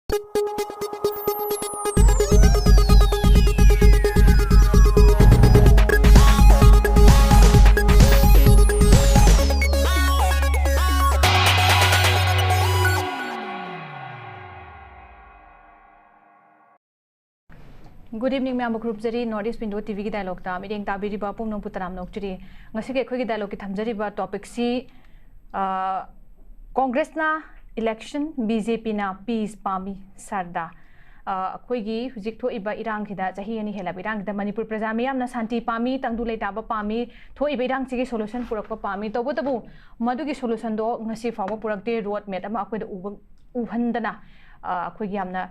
Good evening, Ma'am. Group Jari Northeast Window TV ki dialogue ta meeting ta biri ba pung nong putaram nok chiri ngasi ke khoi ki dialogue ki thamjari ba topic si Congress na election BJP na peace Pami Sharda khoi gi hujik tho iba irang khida chahi ani hela irang da Manipur praja miyam na santi Pami tangdu leita ba Pami tho iba irang chi gi solution purak pa Pami to tabu madu gi solution do ngasi fawa purak te road map ama khoi da uhandana khoi gi amna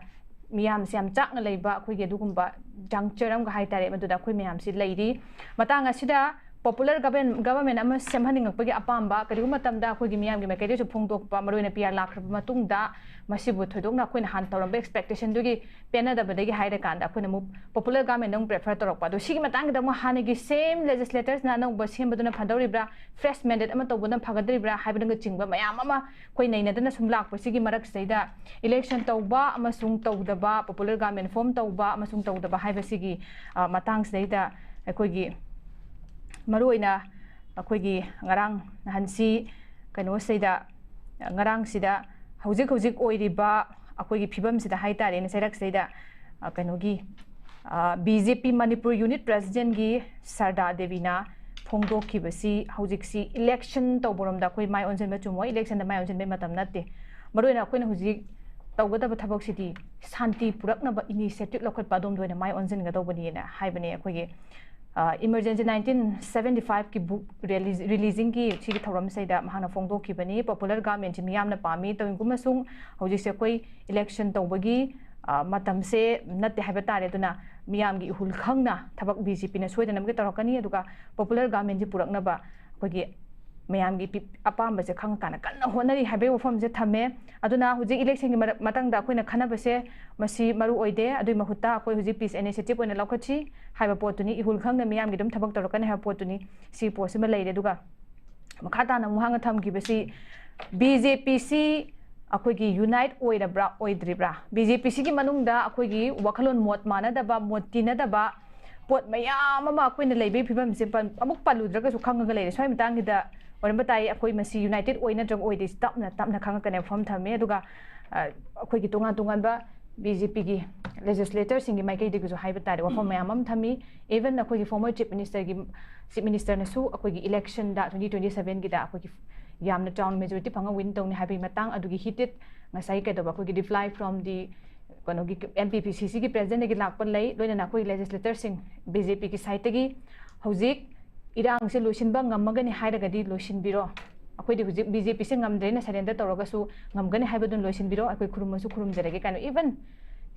miyam siam chak na leiba khoi ge dugumba jangcharam ga haitare maduda khoi miyam si leiri matang asida popular government ama semhaning pagi apamba kariguma tamda khoi gi miyam gi mekade chu phungdok pa maroina pr lakhr matungda masibu thodokna khoi na han tawram expectation dugi pena da badagi haira kanda khoi na mu popular government nong prefer torok pa do sigi matang da mo hanigi same legislators na nong basim baduna phadoribra fresh mandate ama tawbuna phagadribra haibadanga chingba mayam ama khoi naina dana sumlak pasigi marak saida election tawba ama sung tawdaba popular government form tawba ama sung tawdaba haibasigi matang saida khoi gi maruina akhoi gi ngarang hansi kano saida ngarang sida hojik oiriba akhoi gi phibam sida haitare ne serak saida kano gi BJP Manipur unit president gi Sharda Devina phongdo khibasi hojik si election tawborom da khoi mai onjen ba chumo election da mai onjen be matam natte maruina akhoi na hojik tawgada ba thabak sidi santi purakna ba initiative lokhat padom doina mai onjen ga tawbani na haibane akhoi gi emergency 1975 ki book releasing ki chigi thoram saida mahana phongdo ki bani popular government ji miyam na pami to ingum sung hoji se koi election tawbagi matam se natte haiba tare duna miyam gi hul khangna thabak BJP na soidana mge tarakani aduga popular government ji purakna ba kogi mayam gi apam ba se khang kana kanna honari haibe ofam je thame aduna hoji election gi matang da koina khana ba se masi maru oide adui mahutta koi hoji peace initiative oina lokhachi haiba potuni ihul khangna miyam gi dum thabak tarakani ha potuni si possible leire duga makhata na muhanga tham gi basi BJP si akoi gi unite oirabra oidribra BJP si gi manung da akoi gi wakhalon mot mana da ba motina da ba pot mayam ama akoi na leibe phibam se amuk paludra ka su khanga leire swai matang gi da oramba tai akoi masi united oina drug oide tapna khanga kane form thame aduga akoi gi tungan ba BJP gi legislators singi maikei de gu haiba tare wa form mayam thami even akoi gi former chief minister na su akoi gi election da 2027 gi da akoi gi yamna town majority phanga win tawni haibi matang adugi hitit ngasai ke doba akoi gi reply from the kono gi MPCC gi president gi lakpan lei loina na akoi legislators sing BJP gi side gi hojik irang se losin ba ngamagani hairaga di losin biro akoi di hujik BJP se ngamdre na surrender tawraga su ngamgani haibadun losin biro akoi khurumsu khurum jarege kanu even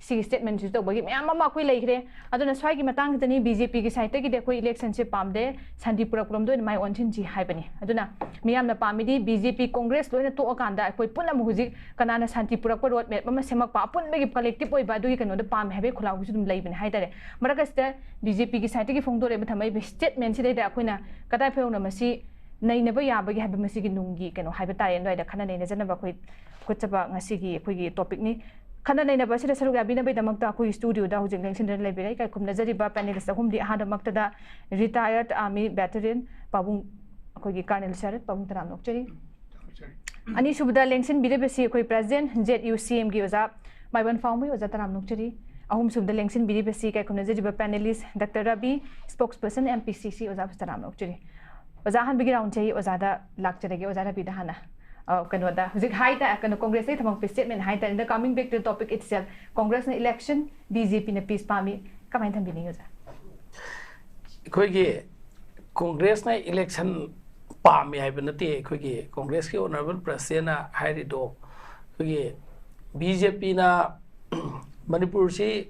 si statement ju to bagi mayam ma akoi leikre aduna swai gi matang tani BJP gi side gi de akoi election se pamde santi purakrom do mai onchin ji haibani aduna miyam na pami di BJP Congress loina to akanda akoi punam hujik kanana santi purakpa road map ma semak pa pun begi collective oi ba du gi kanu da pam habe khulaw gi dum leibani haidare marakasta BJP gi side gi phongdo re thamai statement si da akoi na kadai pheu na masi naina ba ya ba gi habi masi gi nungi kanu haiba tare ndoi da khana naina jana ba khoi khotchaba ngasi gi khoi gi topic ni khana naina ba sida saru gabi na bai damak ta khoi studio da hujing lengsin da lebi rai kai khumna jari ba panelist ahum di ahada makta da retired army veteran pabung khoi gi Col Sarat pabung taram nokchari ani subda lengsin bire besi khoi president zucm gi oza Meibon Phaomei oza taram nokchari ahum subda lengsin bire besi kai khumna jari ba panelist Dr. Rabi Spokesperson MPCC oza taram nokchari oza han bigi round chai oza da lakcharege oza Rabi da hana kano da hujik haita kano Congress ai thamang statement haita in the coming back to the topic itself Congress na election BJP na peace Pami kamai thambi ni oza khoi gi Congress na election Pami hai banati khoi gi Congress ki honorable president na hairi do khoi gi BJP na Manipur si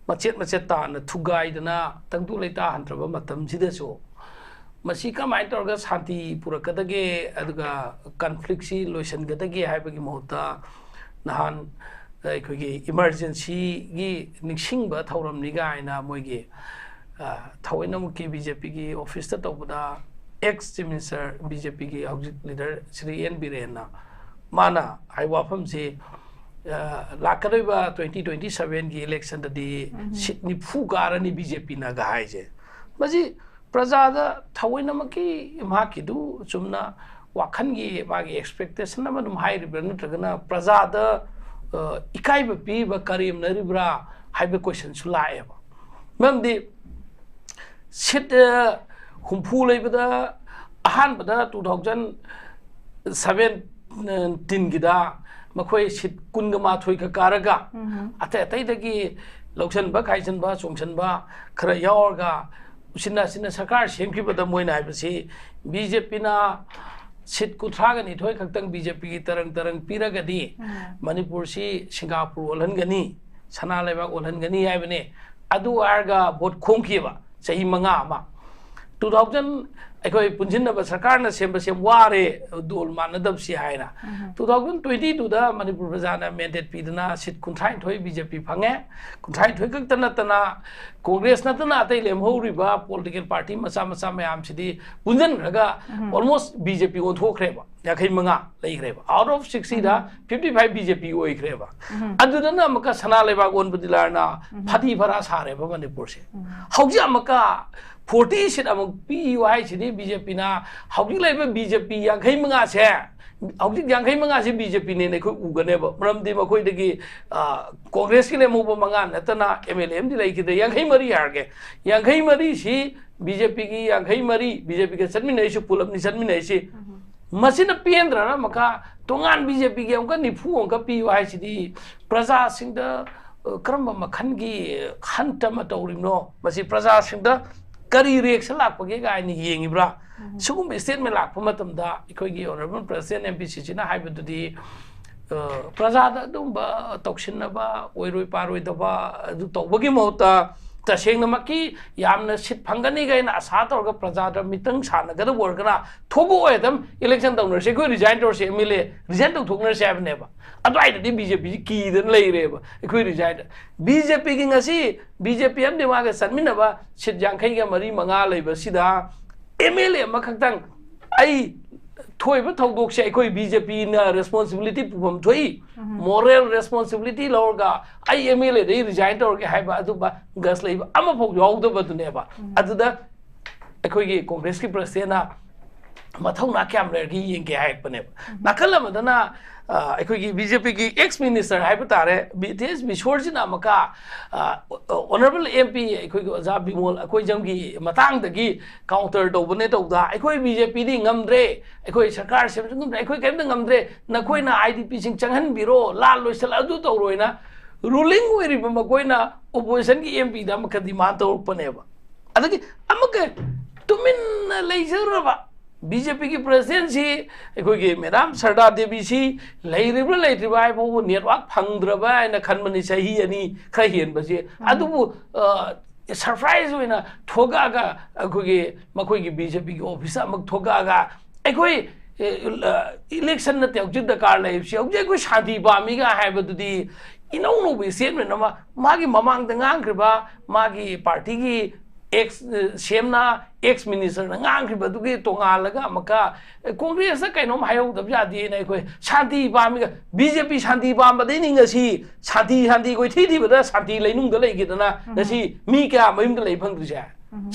machet ta na thugai dana tangtu leita hantraba matam sida so masi kamai torga santi purakadage aduga conflict si lotion gadage haibagi mohta nahan khoi gi emergency gi niksing ba thoram ni ga ina moi gi thawenam ki BJP gi office ta tawda ex chief minister BJP gi leader Sri biren na mana ai wafam si लाकरबा 2027 की election ददी seat निफू कारनी BJP ना गाइजे मजी प्रजादा थवैनमकी माकिदु चुमना वाखनगी मागी expectation अमा दुम हाइरिब्रा नत्रगना प्रजादा इकाइब पीब करीमनरिब्रा highway question सुलाएबा ममदी seat हुम्फू लेबदा अहानबदा 2017 गिदा मखोई seat कुनगमाथोई का कारगा अतै अतैदगी लौसनबा खाइसनबा चोंगसनबा खरा यावरगा उसिना सिना सरकार सेमखिबदा मोइना हाइबसी बीजेपी ना सीट कुथ्रागा निथोय खक्तंग बीजेपी की तरंग तरंग पीरगदी मणिपुर सी सिंगापुर ओलहनगनी सना लेबाक ओलहनगनी हाइबने अदु आरगा वोट खोंखिबा सही मंगा अमा 2000 अखोई पुंजिनबा सरकार ना सेम वारे दोल मानदबसी हाइना 2022 दा मणिपुर प्रजाना मैंडेट पीदना सीट कुंथाई थोई बीजेपी फंगे कुंथाई थोई कतना तना कांग्रेस नतना अतै लेमहौरिबा पॉलिटिकल पार्टी मचा मचा मयाम सिदी पुंजनरगा ऑलमोस्ट बीजेपी ओंथोखरेबा याखै मंगा लेखरेबा आउट ऑफ 60 दा 55 बीजेपी ओइखरेबा अदुदना मका सना लेबाक ओन बदिलारना फदी भरा सारेबा मणिपुर से हौजी मका 40 सीट अमुक पीयु हाइसिदी बीजेपी ना हौजी लेबा बीजेपी याखै मंगा से हौजी याखै मंगा से बीजेपी ने नेखो उगनेबा मरमदि मखोइदगी कांग्रेस की लेमोबा मंगा नतना एमएलएम दि लेखिदे याखै मरी हारगे याखै मरी सी बीजेपी की याखै मरी बीजेपी के चनमिनैसु पुलमनि चनमिनैसि मसिन पेंद्रना मका तोंगान बीजेपी के अमुक निफु अमुक पीयु हाइसिदी प्रजा सिंगदा करम मखनगी खंतम तौरिनो मसि प्रजा सिंगदा करी रिएक्शन लापगे गाइनी येंगिब्रा सुगुम स्टेटमेंट लाप मतमदा इखोगी ऑनरेबल प्रेसिडेंट एमपीसीसी ना हाइबदुदी प्रजादा दुंबा तौसिनबा ओइरोइ पारोइ दबा अदु तौबगी महता तसेंगनमकी यामना सीट फंगनी गाइना आशा तौरगा प्रजादा मितंग सानगदा वर्गना थोबो ओयदम इलेक्शन तौनरसे को रिजाइन तौरसे एमएलए रिजाइन तौथोकनरसे हाबनेबा अदवाइदि बीजेपी कीदन लेरेबा इखोइ रिजाइन बीजेपी की ngasi बीजेपी एम देवागा सनमिनबा सीट यांखैगा मरी मंगा लेबसिदा एमएलए मखक्तंग आई थोइबा थौदोकसे अखोइ बीजेपी ना रिस्पांसिबिलिटी पुफम थोइ मोरल रिस्पांसिबिलिटी लौरगा आई एमएलए दे रिजाइन तौरगे हाइबा अदुबा गस लेबा अमा फौ यावदबा दुनेबा अदुदा अखोइगे कांग्रेस की प्रेसिडेंट ना मथौना क्याम लेरगी येंगे हाइपनेबा नाकलमदना अखोइगी बीजेपी की एक्स मिनिस्टर हाइबा तारे बीटीएस बिशोरजिना मका ऑनरेबल एमपी अखोइगी ओजा बिमोल अखोइ जमगी मतांगदगी काउंटर तौबने तौदा अखोइ बीजेपी दी ngамद्रे अखोइ सरकार सेमजु ngамद्रे अखोइ केमदा ngамद्रे नखोइना आईडीपी सिंग चंगहन बिरो लाल लोइसल अदु तौरोइना रूलिंग ओइरिबा मखोइना ओपोजिशन की एमपी दा मखा डिमांड तौरपनेबा अदगी अमके तुमिन लेजरबा बीजेपी की प्रेसिडेंसी अखोइगे मैडम शरदा देवी सी लेरिब्रा लेट्रिबा हाइबो नेटवर्क फंगद्रबा आइना खनमनि सही अनि खरा हेनबसे अदुबु सरप्राइज होइना थोगागा अखोइगे मखोइगे बीजेपी की ऑफिस अमक थोगागा अखोइ इलेक्शन न तेउजि दरकार लेबसी औजे को शांति पामीगा हाइबदुदी इनौ नो स्टेटमेंट नमा मागी ममांग दंगांग्रबा मागी पार्टी की एक्स सेमना एक्स मिनिस्टर ngangribadुगी तोंगालगा मका कांग्रेस कैनोम हायौदब जादी नै कोइ शांति पामीगा बीजेपी शांति पामबदै निंगसी शांति शांति कोइ थीबदा शांति लैनुंग लैगिदना नसी मी क्या मयुंग लै फंगद्रिसे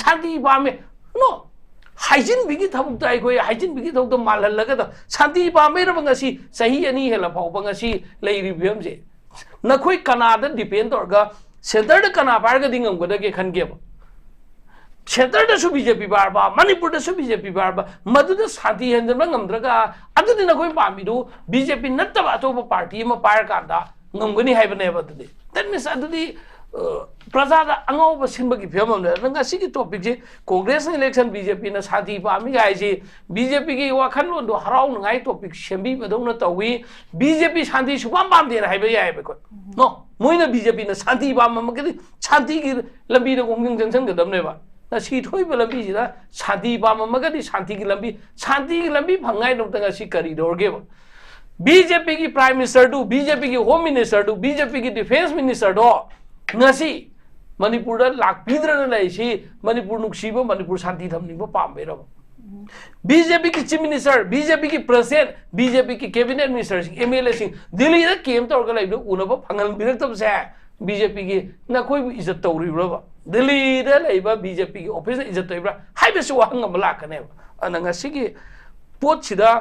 शांति पामे नो हाइजिन बिगी थबुक ताइ कोइ हाइजिन बिगी थबुक मालहलगा त शांति पामेरब ngasi सही अनि हेला फाउबा ngasi लैरिबियमजे नखोइ Kannada depend तोरगा centre the कना पारगा दिंगमगदगे खनगेबा सेंटर दसु बीजेपी बारबा मणिपुर दसु बीजेपी बारबा मदुद शांति हेंजनबा ngамद्रगा अदुदि नखोइ पामिदु बीजेपी नत्तबा अतोबा पार्टी म पायर कांदा ngамगनि हाइबनेबा दुदि दैट मीन्स अदुदि प्रजादा अंगौबा सिंबगी फेमम ngasi की टॉपिक जे कांग्रेस इलेक्शन बीजेपी ना शांति पामी गाइसे बीजेपी की वाखनलों दो हराउ नंगाई टॉपिक सेंबी बदौना तौवी बीजेपी शांति सुपाम पाम देना हाइबा याइबा को नो मोइना बीजेपी ना शांति पाम मगदि शांति की लंबी द गोंगिंग जंगसन गदमनेबा सी थोइबा लंबी जिदा शांति पाम मगदि शांति की लंबी फंगाई नोतंगा सी करिडोरगेबा बीजेपी की प्राइम मिनिस्टर दु बीजेपी की होम मिनिस्टर दु बीजेपी की डिफेंस मिनिस्टर दो ngasi मणिपुर लाकपीद्रन लैसी मणिपुर नुक्सीबो मणिपुर शांति थमनिबो पामबेरब बीजेपी की चीफ मिनिस्टर बीजेपी की प्रेसिडेंट बीजेपी की cabinet minister MLA Singh Delhi दा केम तौर का लाइब उनब फंगल बिरतब से बीजेपी की नखोई इज्जत तौरीब्रब दिल्ली दा लाइब बीजेपी की ऑफिस इज्जत तौरीब्रा हाइबसु वाहंग अम लाकने अनंगा सिगी पोट सिदा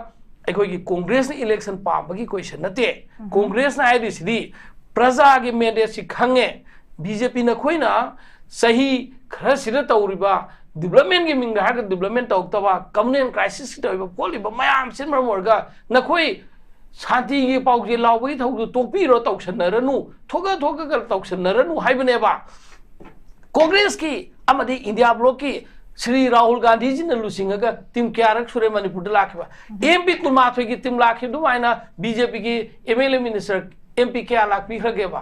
अखोई की कांग्रेस ने इलेक्शन पाबगी क्वेश्चन नते कांग्रेस ना आइदिसिदी प्रजा की मैंडेट से खंगे बीजेपी नखोइना सही खर सिदा तौरीबा डेवलपमेंट की मिंग हार डेवलपमेंट तौतबा कम्युनल क्राइसिस की तौबा पोलिबा मयाम सिन मरमरगा नखोई शांति की पाउजे लाउबगी थौदु तोपीरो तौसनरनु थोगा थोगा तौसनरनु हाइबनेबा कांग्रेस की अमदी इंडिया ब्लॉक की श्री राहुल गांधी जी ने लुसिंगा टीम क्यारक सुरे मणिपुर लाखिबा एमपी कुमाथोई की टीम लाखि दुमाइना बीजेपी की एमएलए मिनिस्टर एमपी क्या लाख पीखरगेबा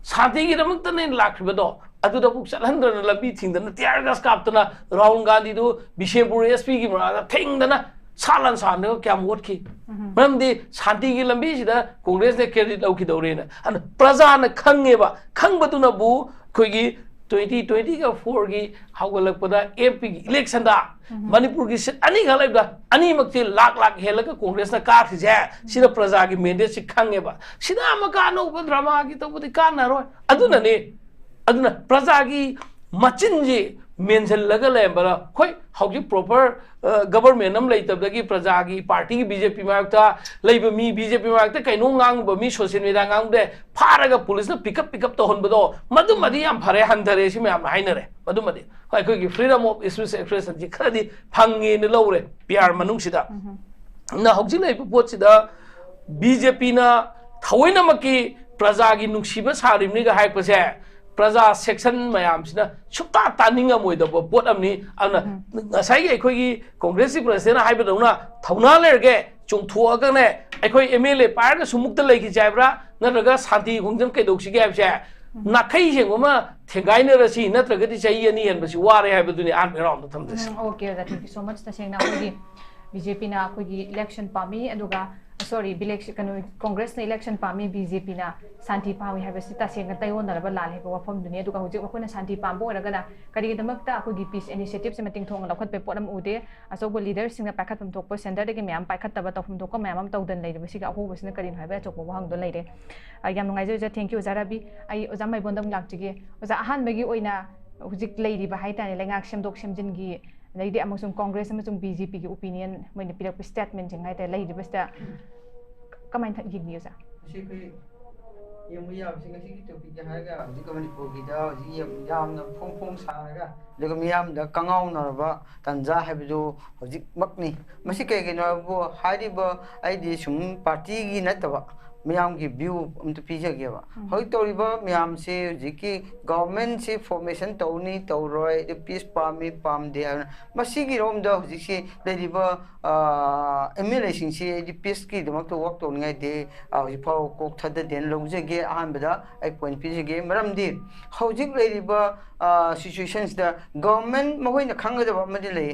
शांति की दमक तने लाखिबदो अदुदा बुक चलहंदन लबी थिंदन त्यार गस कापतना राहुल गांधी दो बिशेपुर एसपी की मरा थिंदना सालन सान क्या मोटकी मरमदी शांति की लंबी सिदा कांग्रेस ने क्रेडिट लौखि दौरेना अन प्रजा न खंगेबा खंगबदुना बु खोगी 2020 का 4 की हौगलपदा एमपी की इलेक्शन दा मणिपुर की सीट अनी गलाइबदा अनी मक्ति लाख लाख हेलक कांग्रेस ना काखिजे सिदा प्रजा की मैंडेट से खंगेबा सिदा अमका अनौब ड्रामा की तबुदी कानरो अदुना प्रजा की मचिनजी मेंशन लगा लेबरा होय हौजी प्रॉपर गवर्नमेंट हम लेतबदगी प्रजा की पार्टी की बीजेपी मायक्ता लेब मी बीजेपी मायक्ता कैनो गांग बमी सोशल मीडिया गांग दे फारगा पुलिस ना पिकअप तो हनबदो मदुमदी याम फरे हंधरे सि मैम हाइनरे मदुमदी होय कोई की freedom of speech expression ji खरदी fungi ने लौरे पीआर मनुंग सिदा ना हौजी लेब पोट सिदा बीजेपी ना थवैनमकी प्रजा की नुक्सिबा सारिमनि गा हाइपसे प्रजा सेक्शन मैम सुप्ता तानिंगमोइदब पोट अमनी कांग्रेस की प्रेसिडेंट हाइबदौना थौना लेरगे चोंथोअगने अखोई एमएलए पारगा सुमुक्त लेखि जायब्रा नत्रगा शांति खुंजम कैदौसिगे हाइबसे नाखै सेंगोमा थेंगाइनरसि नत्रगदि चाहि अनि हेनबसि वारे हाइबदुनि आन राउंड थमदस okay thank you so much तसेंगना अखोगी बीजेपी ना अखोगी इलेक्शन पामी अदुगा सॉरी कांग्रेस ने इलेक्शन पामी बीजेपी ना शांति पामी है तसेंग तयोनरब लाल वफम दुनिया हूँ शांति पाब करीगदमक्ता अखोगी पीस इनिशिएटिव से मतिंग थोंग लौखत्पे पोटम उदे अचौब लीडरसिंग पाखत्फम थोप सेंटर मैम पाखत्तब तौफम थोप मैम तौदन लेरबसिगा अहोबसिना करीन हाइबा अचौब वहांगदो लेरे याम नुंगाइजो थैंक यू ओजा रबी आई ओजा मैबोंदम लाक्चिगे ओजा अहानबगी ओइना हुजिक लेरिबा हाइताने लेंगाक सेमदोक सेमजिनगी लेदे अमसुम कांग्रेस अमसुम बीजेपी की ओपिनियन मैंने पिरप स्टेटमेंट जिंग हाइता लेरिबस्ता कमाइन था गिगनियोसा यम याबसिंग असि की टॉपिक हारगा जिक मणिपुर की दा जि याम फोंग फोंग सारगा लग मियाम दा कंगाव नरबा तंजा हाबिदो हजिक मकनी मसि केगेनो बो हारिबा आइदि सुम पार्टी की नतबा मियाम की व्यू अमत पीजगेबा होय तौरिबा मियाम से जिकी गवर्नमेंट से फॉर्मेशन तौनी तौरोय द पीस पामी पामदे मसि की रोम दा जिसी लेरिबा एमएलए सिंग से द पीस की दमक तो वर्क तौनिङाइ दे हिफाव कोक थद देन लौजगे अहानबदा आई पॉइंट पीजगे मरमदि हौजिक लेरिबा सिचुएशंस दा गवर्नमेंट महोइना खंगदबा मदि ले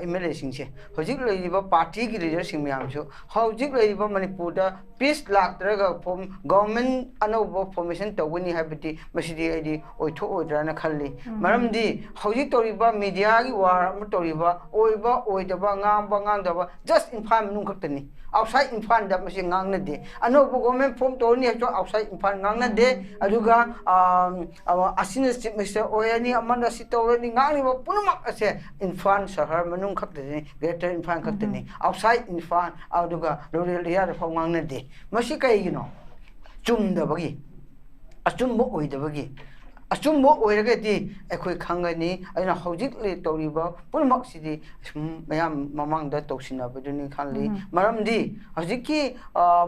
एमएलए सिंग से हौजिक लेरिबा पार्टी की लीडर सिंग मियाम जो हौजिक लेरिबा मणिपुर दा पीस लाक्तरगा फॉर्म गवर्नमेंट अनौब फॉर्मेशन तौबनी हाबिति मसिदि आइदि ओइथो ओइद्राना खल्ली मरमदि हौजिक तौरिबा मीडिया की वार अम तौरिबा ओइबा ओइदबा गांगदबा जस्ट इनफान मनुंग खक्तनी आउटसाइड इनफान दा मसि गांगनदे अनौब गवर्नमेंट फॉर्म तौरनी हजो आउटसाइड इनफान गांगनदे अदुगा असिन चीफ मिनिस्टर ओयनी अमन सि तौरनी गांगनिबा पुनमक असे इनफान शहर मनुंग खक्तनी ग्रेटर इनफान खक्तनी आउटसाइड इनफान अदुगा रूरल एरिया दा फॉर्म गांगनदे मसि कईगिनो चुमदबगी अचुमबो ओइदबगी अचुमबो ओइरगदि अखोय खंगनी अइना हौजिक ले तौरिबा पुनमक सिदि मयाम ममांग दा तौसिनाबदुनि खानली मरमदि हौजिकि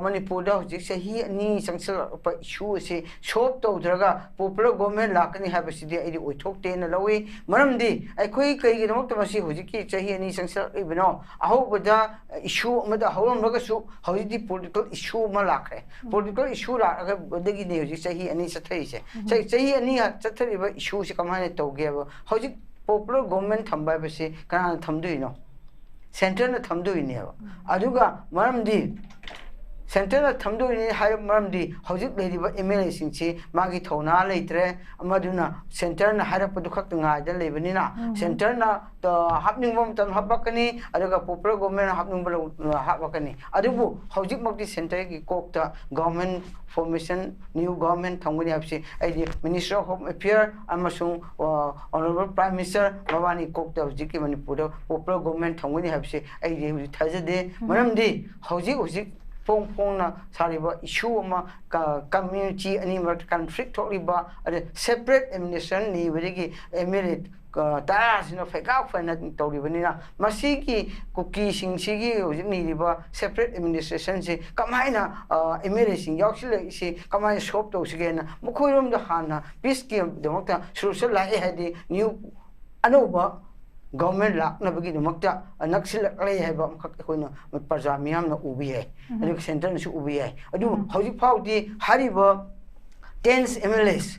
मणिपुर दा हौजिक सही अनि संसल प इशू से शॉप तौद्रगा पॉपुलर गवर्नमेंट लाकनी हाबसिदि आइदि ओइथोकतेना लवी मरमदि अखोय कईगिनमक तमसि हौजिकि सही अनि संसल इबनो अहोबदा इशू अमदा हौरमगसु हौजिदि पॉलिटिकल इशू मा लाखरे पॉलिटिकल इशू लागा बदगी ने हौजिक सही अनि सथैसे सही अनि चथरिबा इशू से कमाने तौगेबा हौजिक पॉपुलर गवर्नमेंट थंबा बसे कना थमदुइनो सेंटर न थमदुइनेबा अदुगा मरमदि सेंटर थमदोइने हाय मरमदी हौजिक लेदिबा एमएलए सिंची मागी थौना लेत्रे अमदुना सेंटर ना हायरपदु खक्त ngaida लेबनिना सेंटर ना तो हापनिंग बम तम हापकनी अदुगा पॉपुलर गवर्नमेंट हापनिंग बल हापकनी अदुबु हौजिक मक्ति सेंटर की कोकता गवर्नमेंट फॉर्मेशन न्यू गवर्नमेंट थंगनी हापसि आइदि मिनिस्टर ऑफ होम अफेयर अमसुंग ऑनरेबल प्राइम मिनिस्टर मबानी कोकता हौजिक मणिपुर पॉपुलर गवर्नमेंट थंगनी हापसि आइदि थाजदे मरमदी हौजिक फोंग फोंगना सारिबा इशू अमा कम्युनिटी अनिमल कन्फ्लिक्ट थोलिबा अरे सेपरेट एडमिनिस्ट्रेशन नि बदिगी एमएलए तारासिनो फेकाउ फना तौरिबनिना मसीगी कुकी सिंगसिगी होजिक निरिबा सेपरेट एडमिनिस्ट्रेशन से कमाइना एमएलए सिंग याउसिले इसे कमाइ सोप तौसिगेना मुखोइरोम द हाना पीस की दमकता सोशल लाए हैदि न्यू अनोबा गवर्नमेंट लाखनबगी दमकता नक्सिल लय हैबा मखक प्रजा मियामना उबी है अदु सेंटर नसु उबी है अदु हौजिक फाउदी हारिबा 10 एमएलएस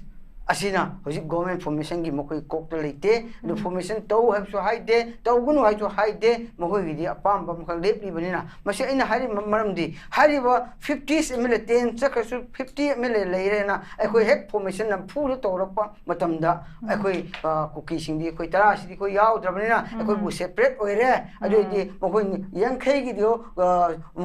असिना हौजिक गवर्नमेंट फॉर्मेशन की मखोई कोकता लेते अदु फॉर्मेशन तौ हैबसु हाइदे तौगुनु हाइजो हाइदे मखोइगिदि अपाम बम खक लेपलिबनिना मसे इना हारि मरमदि हारिबा 50 एमएलए 10 चकसु 50 एमएलए लेरेना अखोई हेक फॉर्मेशन न फुल तौरपा मतमदा अखोई कुकी सिंगदि अखोई तरासिदि अखोई याउद्रबनिना अखोई बु सेपरेट ओइरे अदुदि मखोई यंखैगिदियो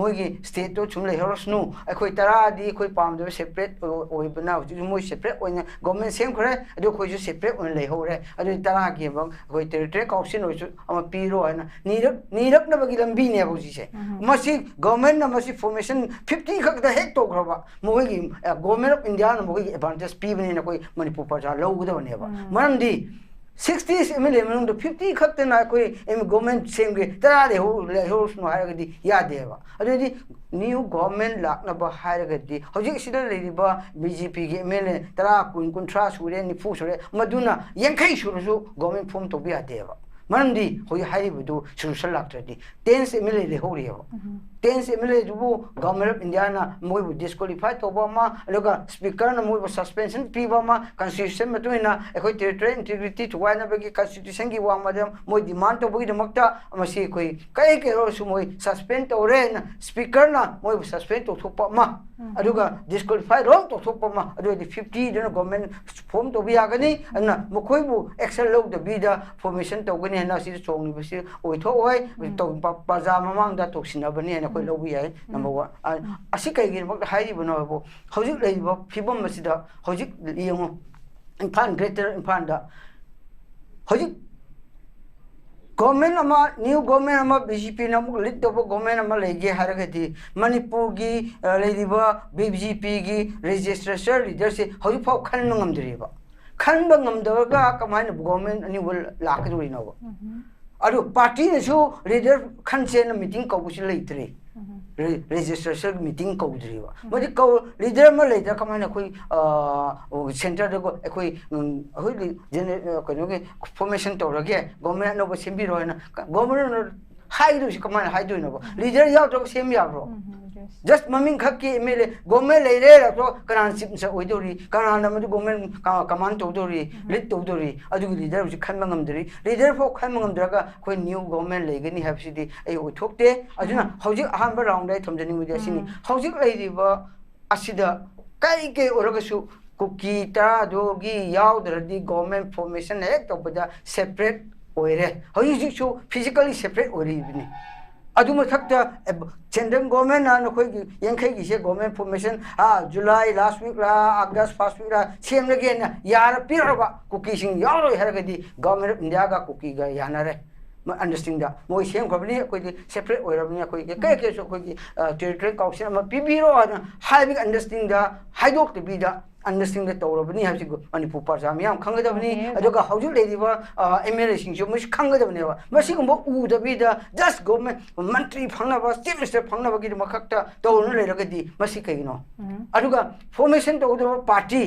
मोइगी स्टेट तो छुम लेहरसनु अखोई तरादि अखोई पामदो सेपरेट ओइबना हौजिक मोइ सेपरेट ओइना गवर्नमेंट सेम खरे अदु खोजु सेपरेट ओन लेहौरे अदु तरा के बम अखोई टेरिटरी काउंसिल ओइसु अमा पीरो हैना नीरक नबगी लंबी ने बौजिसे मसी गवर्नमेंट न मसी फॉर्मेशन 50 खक द हेक तोग्रबा मोइगी गवर्नमेंट ऑफ इंडिया न मोइगी एडवांटेज पीबने न कोई मणिपुर प्रजा लौगदबनेबा मरमदी 60 एमएलए मनुंग 50 खक्तना कोई एम गवर्नमेंट सेमगे तरादे होसनो हारगदी यादेबा अदुदि न्यू गवर्नमेंट लाखनबा हारगदी हौजिक सिदा लेदिबा बीजेपी के एमएलए तरा कुन कुंट्रा सुरे निफु सुरे मदुना यंखै सुरसु गवर्नमेंट फॉर्म तो बियादेबा मरमदी होय हारिबदु सोल्यूशन लाक्ट्रदी 10 एमएलए लेहौरियबा 10 एमएलए जुबु गवर्नमेंट ऑफ इंडिया ना मोइबु डिस्क्वालीफाई तोबमा अलगा स्पीकर ना मोइबु सस्पेंशन पीबमा कॉन्स्टिट्यूशन मतुइना एखोई टेरिटरी इंटीग्रिटी तुवाइना बगी कॉन्स्टिट्यूशन की वांगमदम मोइ डिमांड तोबगी दमकता मसी कोई कै केरो मोइ सस्पेंड तोरे ना स्पीकर ना मोइबु सस्पेंड तोथोपमा अदुगा डिस्क्वालीफाई रोम तोथोपमा अदुदि 50 जन गवर्नमेंट फॉर्म तोबि यागनी अना मखोइबु एक्शन लौद बिदा फॉर्मेशन तोगनी ना सि चोंगनि बसि ओइथो ओइ तो प्रजा ममांगदा तोक्सिनबनी ना कोई लौबि है नंबर 1 असि कैगिन मक हाइरिबनो बो हौजिक लेइबो फिबम मसिदा हौजिक लियंगो इम्फाल ग्रेटर इम्फाल दा हौजिक गवर्नमेंट अमा न्यू गवर्नमेंट अमा बीजेपी ना मुक लीड तोबो गवर्नमेंट अमा लेगे हारगति मणिपुर की लेदिबा बीजेपी की रजिस्ट्रेशन लीडर से हौजिक फाउ खन ngamdriba खन ngamdaga कमाइन गवर्नमेंट अनि वल लाकदुरिनो अरु पार्टी नेसु लीडर खनसे न मीटिंग कौबुसि लेत्रे रजिस्ट्रेशन मीटिंग कौद्रिबा मदि कौ लीडर म लेदा कमाइन कोई सेंटर दगो कोई होई जेने कनो के फॉर्मेशन तौरगे गवर्नमेंट नो सेम्बिरो ना गवर्नमेंट हाइदुसि कमाइन हाइदुनो लीडर याव तो सेम याब्रो जस्ट ममिंग खक्की एमएलए गवर्नमेंट लेरे रतो कनान सिपसे ओइदोरी कनान मदि गवर्नमेंट कमान तौदोरी लीड तौदोरी अदुगि लीडर उजि खनम ngamdri लीडर फो खनम ngamdraga कोई न्यू गवर्नमेंट लेगनी हैबसिदि ए ओथोकते अजुना हौजिक अहानबा राउंड दai थमजनि मुदि असिनि हौजिक लेदिबा असिदा काई के ओरगसु कुकी तादोगी यावदरदि गवर्नमेंट फॉर्मेशन एक तोबदा सेपरेट ओइरे हौजिकसु फिजिकली सेपरेट ओरिबिनि अदुम थक्ता सेंट्रल गवर्नमेंट ना नखोई यंखै गिसे government formation July last week ला अगस्त फर्स्ट वीक ला सेम लगे ना यार पिरबा कुकी सिंग यारो हरगदी गवर्नमेंट ऑफ इंडिया का कुकी गा यानारे अंडरस्टैंडिंग दा मोइ सेम खबनी कोई सेपरेट ओइरबनी कोई के सो कोई टेरिटरी काउंसिल म पिबिरो हाइबिक अंडरस्टैंडिंग दा हाइडोक बिदा अंडरस्टैंडिंग तौरबनी हाबसि मणिपुर प्रजा मियाम खंगदबनी अदुगा हौजु लेदिबा एमएलए सिंगसु मस खंगदबनेबा मसिगुम उदबिदा जस्ट गवर्नमेंट मंत्री फंगनबा चीफ मिनिस्टर फंगनबगी मखक्ता तौरन लेरगदी मसि कैगिनो अदुगा फॉर्मेशन तौदबा पार्टी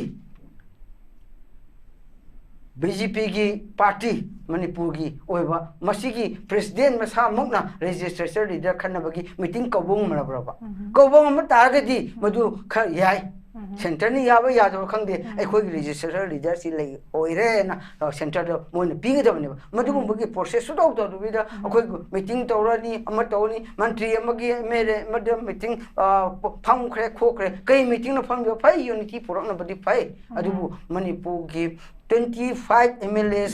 बीजेपी की पार्टी मणिपुर की ओइबा मसिगी प्रेसिडेंट मसा मुकना रजिस्ट्रेशन लीडर खनबगी मीटिंग कौबंग मरबरबा कौबंग म तारगदी मदु ख याय सेंटर ने याबा यादो खंगदे अखोई रजिस्टर लीडर सी ले ओइरे ना सेंटर दो मोन पीगदबने मदुगुंबगी प्रोसेस सु दौ दौ बिदा अखोई मीटिंग तौरनी अम तौनी मंत्री अमगी मेरे मद मीटिंग फम खरे खोखरे कई मीटिंग न फम जो फाई यूनिटी पुरन बदी फाई अदुबु मणिपुर की 25 MLAs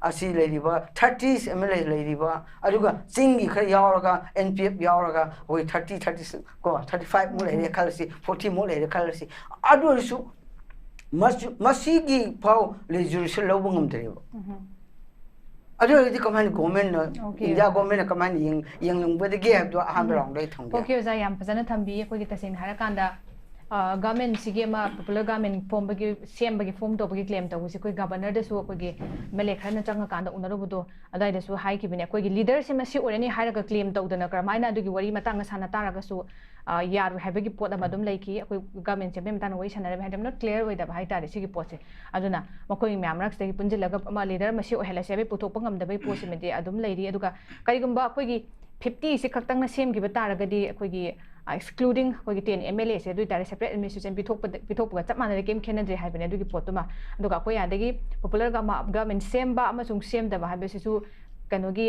asi leiriba 30 MLAs leiriba aduga singi khari yauraga NPF yauraga oi 30 ko 35 mo leire khalasi 40 mo leire khalasi adu su masigi pau resolution lo bungam deriba adu di kaman government India government kaman yang lungba de ge do aham rong dai thong okay za yam fazana thambi ko gi tasin hara kanda government sige ma popular government form bagi sem bagi form to bagi claim to si koi governor da su ko gi mele khana changa kanda unaru budo adai da su hai ki bine koi gi leader se ma si orani haira ga claim to dana kar maina du gi wari matang sana tara ga su yaru have gi pot ama dum laiki koi government se be matang wai sana be hadam not clear wai da hai ta si gi pot se aduna makoi myam rak se gi punjil laga ma leader ma si o hela se be puthok pangam da bai pot se me de adum lairi aduga kai gumba koi gi 50 se khak tang na sem gi ba tara ga di koi gi excluding koi gi 10 MLA se du tare separate administration pithok ga chap mana kem khena je hai bene du gi pot ma aduga koi ya dagi popular government sem ba ama sung sem da ba ha be su kanogi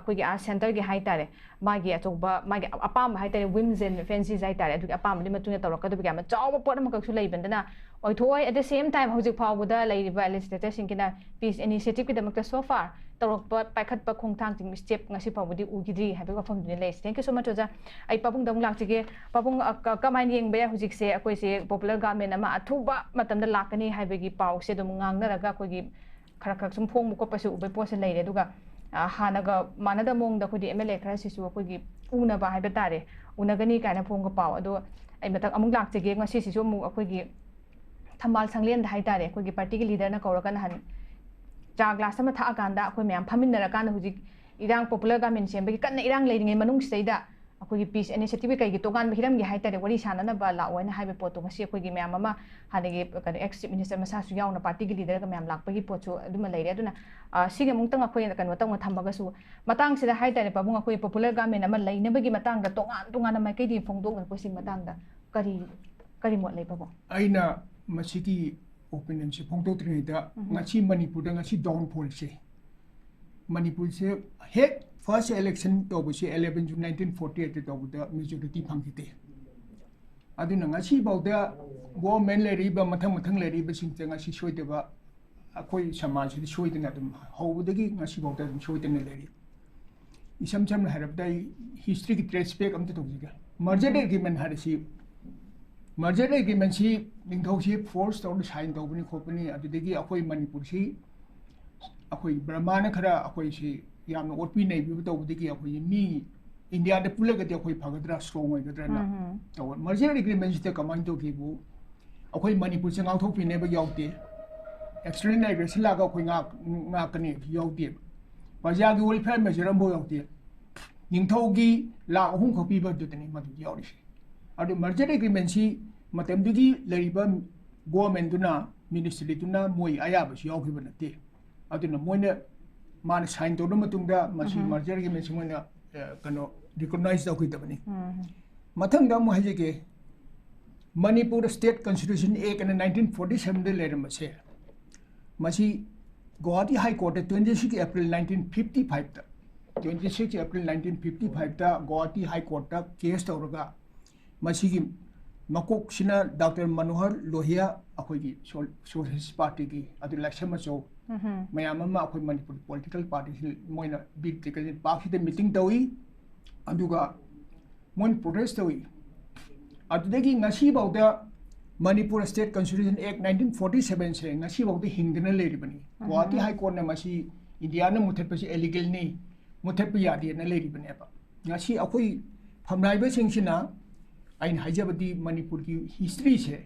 akoi gi a center gi hai tare magi achoba magi apam hai tare whims and fancies hai tare adugi apam di matuna tawrak ka du ga ma chaw pot ma ka su lai bendana oi thoi at the same time hojik phaw buda lai ba legislator singkina peace initiative ki damakta so far tawrak pa paikhat pa khongthang ting step ngasi phaw budi ugidri ha be ka phom ni lai thank you so much oja ai papung dong lak chige papung kamain yeng ba hojik se akoi se popular government ama athuba matam da lakani ha be gi paw se dum ngang na raga koi gi khara khak sum phong ko pa su ubai po se lai re duga hanaga manada mong da khodi MLA khara sisu koi gi una ba ha be tare unagani kana phong ko paw ado ai matak amung lak chige ngasi sisu mu akoi gi thamal sanglen da hai tare koi gi party gi leader na kaurakan han cha glass ma tha akanda akoi myam phaminara kan hujik irang popular government sem bagi kan irang leiringai manung seida akoi gi peace initiative kai gi togan hiram gi hai tare wari sana na ba la oina hai be poto ngasi akoi gi myam ama hanagi kan ex chief minister masa su yauna party gi leader ga myam lak bagi pochu aduma leire aduna sige mung tang akoi kan watang ma thambaga su matang sida hai tare pabung akoi popular government ama leina bagi matang ga tongan mai kai di phongdong ko sing matang da kari mot lei pabo aina masiki opinion se phongdo trida ngachi manipur da ngachi downfall se manipur se hek first election to bu se 11 June 1948 to bu da majority phangite aduna ngachi bauda government le ri ba mathang le ri ba sing changa si soi de ba akoi samaj si soi de na dum hobudagi ngachi bauda dum soi de na le ri isam cham harap dai history ki trace back am to jiga merger agreement har si merger agreement si ningthau si force to sign to bani khopani adudagi akoi manipur si akoi brahmana khara akoi si yamna otpi nei bi to budagi akoi mi india de pulaga de akoi phagadra strong oi gadra na to merger agreement si te kamang to ki bu akoi manipur se ngau thok pi ne ba yaute extraordinary aggression la ga akoi nga kani yaute baja gi welfare measure am bo yaute ningthau gi la ahum khopi ba du tani madu yauri si adu merger agreement si matem dugi leriba government duna ministry duna moi ayaba si yaw khiba nate aduna moina man sign to dum tungda masi merger agreement si moina kano recognize da khoi tabani mathang da mo haje ke manipur state constitution act in 1947 de leram se masi Guwahati high court 26 April 1955 ta 26 April 1955 ta Guwahati high court ta case tawraga masigi makok sina Dr. Manohar Lohia akoi gi Socialist Party gi adu election ma so mayam ma akoi Manipur political party moina big ticket party de meeting tawi aduga mon protest tawi adudagi ngasi bauda Manipur State Constitution Act 1947 se ngasi bauda hingdana leri bani Guwahati high court na masi India na muthet pasi illegal ni muthet pi yadi na leri bani ba ngasi akoi phamnai ba singsina ain hajabadi Manipur ki history se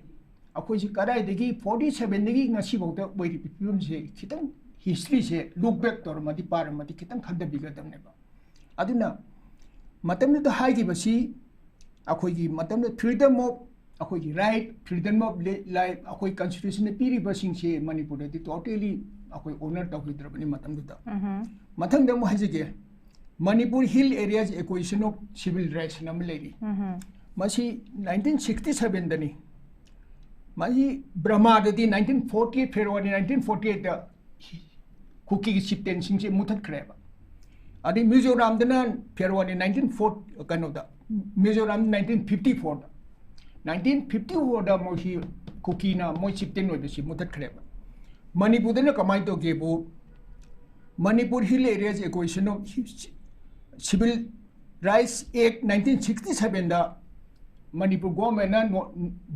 akoi si karai degi 47 degi ngasi bauda boiri pipum se kitang history se look back tor madi par madi kitang khanda biga damne ba aduna matam da hai gi basi akoi gi matam da freedom of akoi gi right freedom of life akoi constitution ne piri ba sing se Manipur da totally akoi honor ta hui drabani matam da mathang da mo hajige Manipur hill areas acquisition of civil rights nam legi masi 1967 dani माजी ब्रह्मा ददी 1948 फेब्रुवारी 1948 दा cookie की चिप्टेंसिंग से मुथत खरेबा अदी मिजोरम दना फेब्रुवारी 1940 कनो दा मिजोरम 1954 दा 1954 दा मोही कुकी ना मोई चिप्टेन होय बसी मुथत खरेबा मणिपुर दना कमाई तो गेबो Manipur hill areas acquisition of civil rights act 1967 दा मणिपुर गवर्नमेंट ना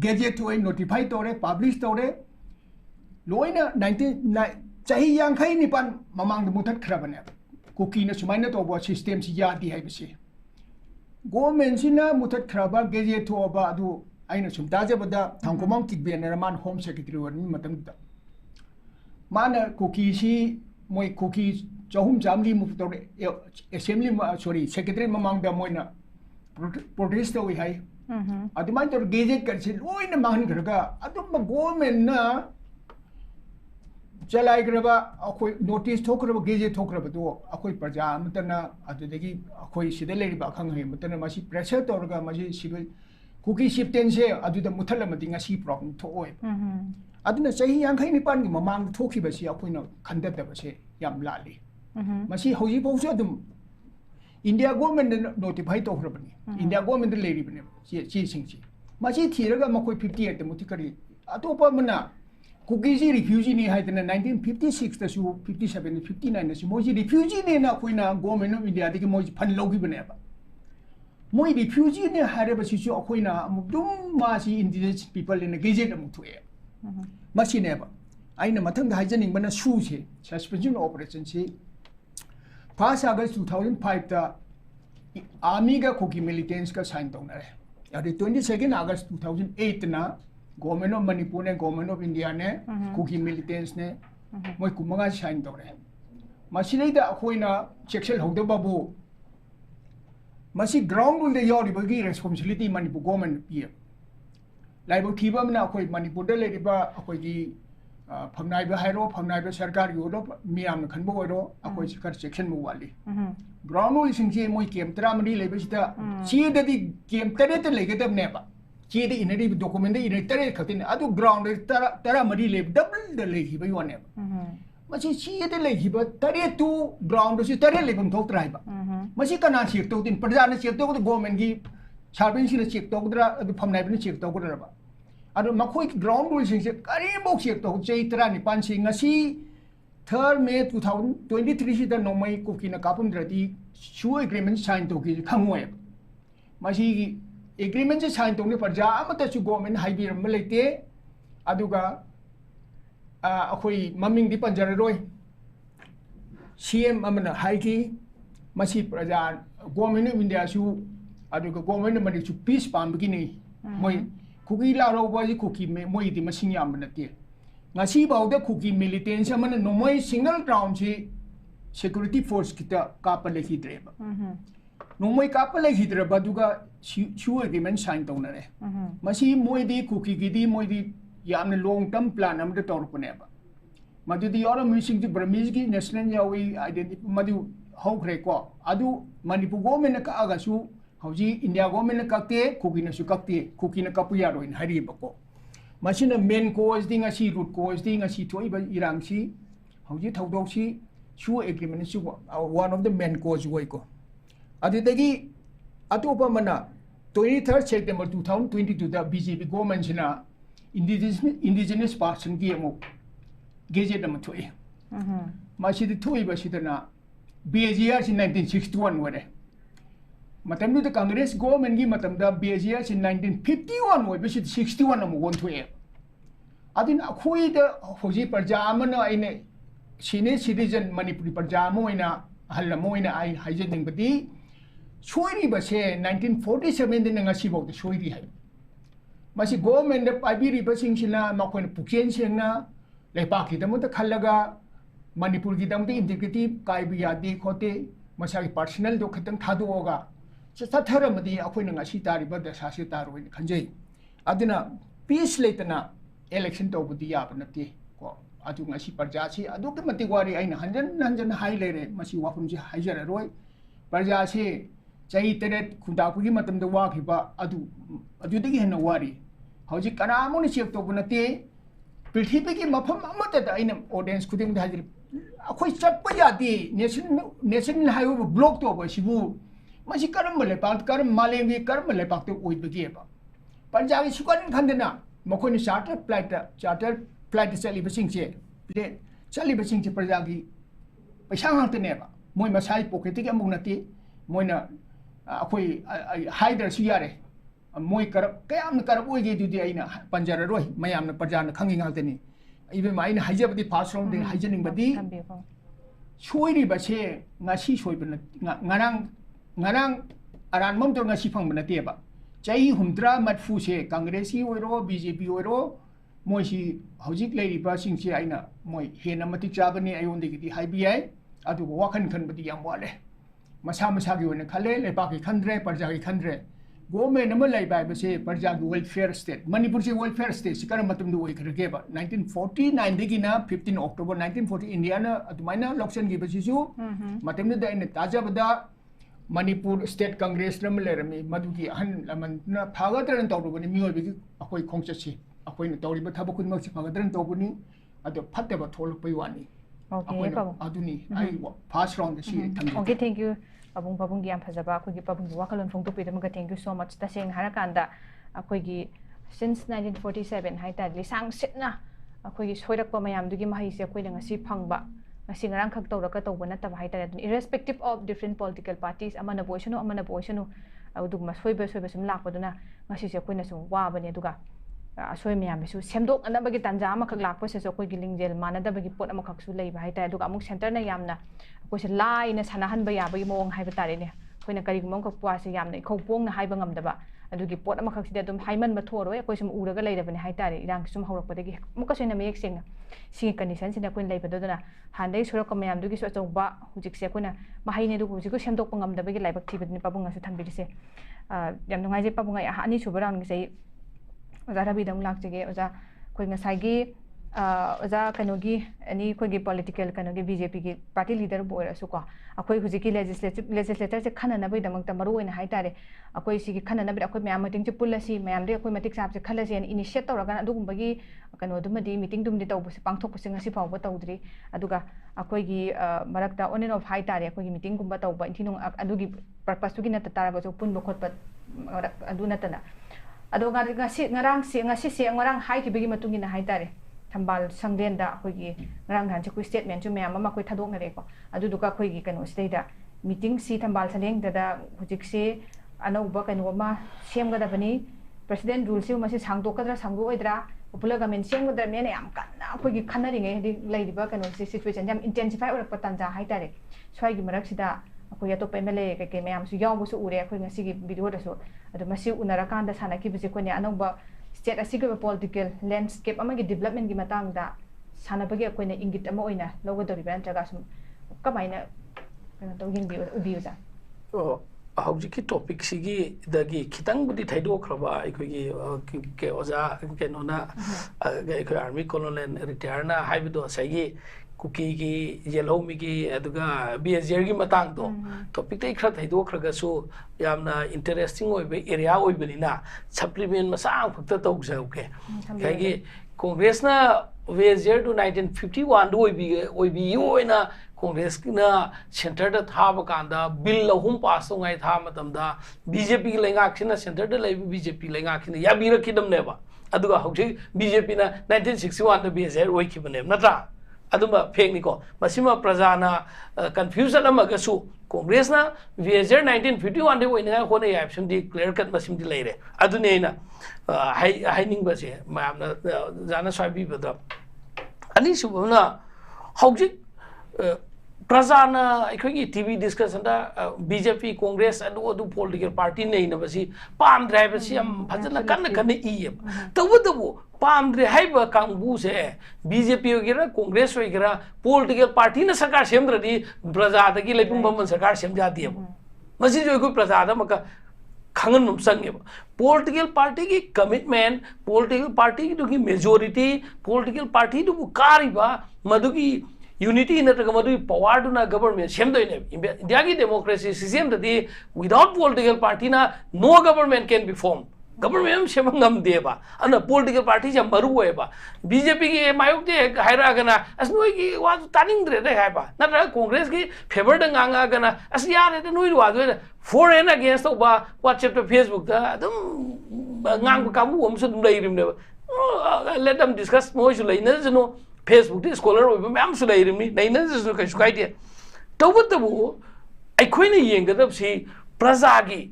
गेजेट होय नोटिफाई तोरे पब्लिश तोरे लोइना 19 चाही यांखै निपान ममांग मुथत खरबने कुकी ना सुमाइना तोबो सिस्टम सि यादी हाइबसे गवर्नमेंट सिना मुथत खरबा गेजेट होबा अदु आइना सुम ताजेबदा थांकोमां किकबेन रमान होम सेक्रेटरी वन मतमदा माना कुकी सि मोय कुकी चहुम जामली मुफतोरे असेंबली सॉरी सेक्रेटरी ममांग दा मोयना प्रोटेस्ट होई हाई अदुमान तो गेजेट करसे लोइना माहन खरगा अदुम गवर्नमेंट ना चलाइग्रबा अखोई नोटिस थोक्रबा गेजेट थोक्रबा तो अखोई प्रजा मतना अदुदगी अखोई सिदे लेरिबा खंगै मतना मासी प्रेशर तोरगा मासी सिविल कुकी शिफ्टेन से अदुदा मुथलमदि ngasi प्रॉब्लम थोय अदुना सही यांखै निपान gi mamang थोखिबसि अखोइना खंददबसे याम लाली मासी हौजी बौसु अदुम इंडिया गवर्नमेंट नोटिफाई तोख्रबनि इंडिया गवर्नमेंट लेरिबने ची सिंगसी मासी थिरगा मखोई 58 त मुथि करी अतोपा मना कुकी जी रिफ्यूजी ने हाइदना 1956 तसु 57 59 तसु मोजी रिफ्यूजी ने ना कोइना गवर्नमेंट ऑफ इंडिया दिके मोजी फन लौगिबने बा मोई रिफ्यूजी ने हारे बसिसु अखोइना मुदुम मासी इंडिजिनस पीपल इन गेजेट अमुथुए मासी ने बा आइना मथंग हाइजनिंग बना सुसे सस्पेंशन ऑपरेशन से 1 अगस्त 2005 ता आर्मी का कुकी मिलिटेंट्स का साइन तौनरे अरे 22 अगस्त 2008 ना गवर्नमेंट ऑफ मणिपुर ने गवर्नमेंट ऑफ इंडिया ने कुकी मिलिटेंट्स ने मोय कुमंगा साइन तौरे मसिलेदा अखोइना सेक्शन हौदबाबू मसी ग्राउंड रूल दे योरिबगी रेस्पॉन्सिबिलिटी मणिपुर गवर्नमेंट पिए लाइबो थीबमना अखोइ मणिपुर दे लेरिबा अखोइगी फमनाइबा हाइरो फमनाइबा सरकार योरो मियाम खनबो ओरो अखोइ सरकार सेक्शन मु वाली ग्राउंड रूल सिंगजे मोय केम 13 लेबसिदा चीददी केम 13 लेगदबनेबा चीदे इनरी डॉक्यूमेंट इनरी तरे खतिन अदु ग्राउंड तरा मरी ले डबल द लेखिबा योने मसी चीदे लेखिबा तरे टू ग्राउंड से तरे लेबम थोक ट्राइबा मसी कना चेक तो दिन प्रजा ने चेक तो गवर्नमेंट की सर्वेंट से चेक तो गदरा अदु फमनाइबने चेक तो गदरा अदु मखोइ ग्राउंड रूल सिंगसे करीबो चेक तो चै 35 सिंग ngasi 3 May 2023 सिदा नोमई कुकीना कापुमद्रदी शु एग्रीमेंट साइन तो की खंगोय मसी एग्रीमेंट से साइन तौने प्रजा अमतसु गवर्नमेंट हाइबिरम लेते अदुगा अखोई ममिंग दि पंजररोय सीएम अमना हाइकी मसी प्रजा गवर्नमेंट ऑफ इंडिया सु अदुगा गवर्नमेंट मनिसु पीस पामबगिनी मोय कुकी लारोबाजी कुकी में मोय दि मसिंग याम नते ngasi बाउदा कुकी मिलिटेंट्स अमना नोमय सिंगल ग्राउंड से सिक्योरिटी फोर्स किता कापा लेखिद्रेबा नोमय कापा लेखिद्रेबा दुगा शु एग्रीमेंट साइन तौनरे मसी मोयदी कुकी गिदी मोयदी यामने लॉन्ग टर्म प्लान अमदे तौरपनेबा मदुदी योर म्यूजिक दि ब्रमीज की नेशनल यावी आइडेंटिटी मदु हौखरे को अदु मणिपुर गवर्नमेंट का आगासु हौजी इंडिया गवर्नमेंट काते कुकी नसु काते कुकी न कापु यारोइन हरिबको मसिना मेन कोज दि ngasi रूट कोज दि ngasi थोइबा इरांगसी हौजी थौदौसी शु एग्रीमेंट सु वन ऑफ द मेन कोज वइको अदुदगी अतोपा मना 23 September 2022 दा बीजेपी गवर्नमेंट सिना इंडिजिनस पर्सन की अमु गेजेट अमु थोइ मासिदि थोइबा सिदना बीएजीआर सिन 1961 वरे मतमदु द कांग्रेस गवर्नमेंट की मतमदा बीएजीआर सिन 1951 वय बिसि 61 अमु वन थोइ अदिन अखोइ द होजि प्रजा अमना आइने सीनियर सिटीजन मणिपुरी प्रजा मोइना हल्ल मोइना आई हाइजेनिंगबदी सोइरी बसे 1947 दिन ngasi बौद सोइरी है मसी गवर्नमेंट पाइबिरी बसिंगसिना मखोन पुकेन सेंगना लेपाकी दमत खल्लगा मणिपुर की दमते इंटीग्रिटी काइबि यादे खोते मसागी पर्सनल दो खतंग थादोगा चथरमदी अखोइन ngasi तारिबा दसासे तारोइन खंजै अदुना पीस लेतना इलेक्शन तौबदी याब नते को अदु ngasi प्रजासी अदुके मति वारी आइन हंजन हंजन हाई लेरे मसी वाफुनजे हाइजर रोय प्रजासी चाही तेरे खुदापुगी मतम द वाखिबा अदु अदुदगी हेन वारी हौजिक कनामुनि चेक तो बनते पृथ्वी की मफम अमतदा आइना ऑडियंस खुदिंग हाजिर अखोई चटप यादे नेशनल हाईवे ब्लॉक तो बसिबु मसी करम लेपाक करम मालेंगी करम लेपाक तो ओइबगेबा पंजाबी सुकन खंदना मखोनि चार्टर फ्लाइट चलीबसिंगसे प्लेन चलीबसिंगसे प्रजागी पैसा ngakteनेबा मोय मसाई पॉकेट के अमुक नती मोयना अखोई हाइदरसु यारे मोय करब कयाम करब ओइगे दुदी आइना पंजर रोय मयाम प्रजान खंगी ngakteनी इबे माइना हाइजबदी fast round they हाइजनिंगबदी सोइरिबसे ngasi सोइबन ngarang aran mom to ngasi phang banateba chai humdra matfu se congress oiro bjp oiro moi si hojik leiri ba sing se aina moi hena mati chabani ayon de gi hai bi ai adu wakhan khan badi yam wale masa gi one khale le ba gi khandre parja gi khandre government am lai bai ba se parja gi welfare state manipur se welfare state sikar matum du oi khare ba 1949 de gi na 15 october 1940 india na adumaina election gi ba si su matam da ina taja bada manipur state congress ram lerami madugi han lamana phagadran tawrubani mioi bi akoi khongchasi akoi na tawriba thabakun mak phagadran tawbuni ado phatteba tholpai wani okay aduni ai first round si thamji okay thank you pabung gi am phajaba akoi gi pabung wakalon phongto pedam ga thank you so much ta seng harakanda akoi gi since 1947 haita lisang sitna akoi gi soirakpa mayam dugi mahai se akoi na ngasi phangba ngasi ngarang khak tawraka tawba na taba haita irrespective of different political parties amana boisanu adugma soiba sum lakpaduna ngasi se akoi na sum wa bani aduga asoi miyam bisu semdok anabagi tanja ama khak lakpa se akoi gi lingjel manadabagi pot ama khak su leiba haita aduga amuk center na yamna akoi se lai na sanahan ba yabagi mong haiba tare ne akoi na kari gumong khak pwa se yamna khopong na haiba ngamdaba adugi pot ama khak sida dum haiman ma thoroi akoi sum uraga leirabani haitare irang sum haurakpadagi muka soina mayek sengna si condition sina kuin leibadodona handai surak mayam dugi so chawba hujik se kuna mahaine du hujik ko semdok pangam dabagi laibak thibadni pabunga su thambirise yam nungai je pabunga ani subarang ngi sei oza rabi dam lakjege oza koi ngasai gi oza kanogi ani koi gi political kanogi bjp gi party leader boira su ko akoi hujiki legislator se khana na bai damang ta maru oina haitare akoi sigi khana na bi akoi mayam meeting che pulasi mayam de akoi matik sap se khalasi ani initiate tawraga adugum bagi kano dumadi meeting dumdi tawbuse pangthok puse ngasi fawba tawdri aduga akoi gi marakta on and off haitare akoi gi meeting gumba tawba inthinung adugi purpose gi na taraga so punba khotpa adu natana aduga ngasi se ngarang hai ki bigi matungi na haitare thambal sangden da akoi gi ngarang han che ku statement chu mayam ma koi thadok na re ko aduduka akoi gi kano stay da meeting si thambal saleng da hujik se anauba kano ma semga da bani president rule se ma se sangdokadra sangdo oidra popular government semga mena yam kanna akoi gi khanaringe di leidiba kano si situation jam intensify orak patanja haitare swai gi marak sida akoi atop mla ke mayam su yaw bu su ure akoi ngasi gi video da so adu masi unara kanda sana ki bise ko ne anauba state asigi political landscape amagi development gi matang da sana bagi akoi na ingit ama oina logodori ban jaga sum kamaina kana to yingbi ubiuza hauji topic sigi dagi khitang budi thaido khraba ikoi ke oza ke nona ikoi army colonel retire na haibido sagi kuki gi yellow mi gi aduga bsr gi matang do topic tai khra thaido khraga su yamna interesting oi be area oi belina supplement masang phakta tau jauke kagi congress na bsr to 1951 do oi bi yoina congress na center da thaba kanda bill ahum pass ngai tha matamda bjp gi lenga khina center da lai bjp lenga khina ya bi rakidam neba aduga hauji bjp na 1961 da bsr oi khibane natra aduma phekni ko masima prajana confusion amagasu congress na bsr 1951 de oina hone option di clear cut masim di leire adune na haining base mayamna jana swabi bada ani subuna hauji prajana ikhogi tv discussion da bjp congress adu political party nei na basi pam drive si am phajana kan e tawu pamdre haiba kangbu se bjp ogira congress ogira political party na sarkar semdradi praja dagi lepum bamman sarkar semja diye masi jo ko praja da maka khangan mum sange political party ki commitment political party ki majority political party du kariba madugi unity in the power to na government India democracy system that without political party na no government can be formed government same ngam ana political party jam maru ba BJP ki mayok de haira gana as noi ki wa taning dre de hai ba na Congress ki favor de nganga gana as yare de noi wa de for and against ba WhatsApp to Facebook da adum ngang ka mu om su dum dai rim de let them discuss mo su lai na no Facebook de scholar ba mam su lai rim ni nei na su ka su kai de to bu to bu ai khoi ni yeng ga da si praja ki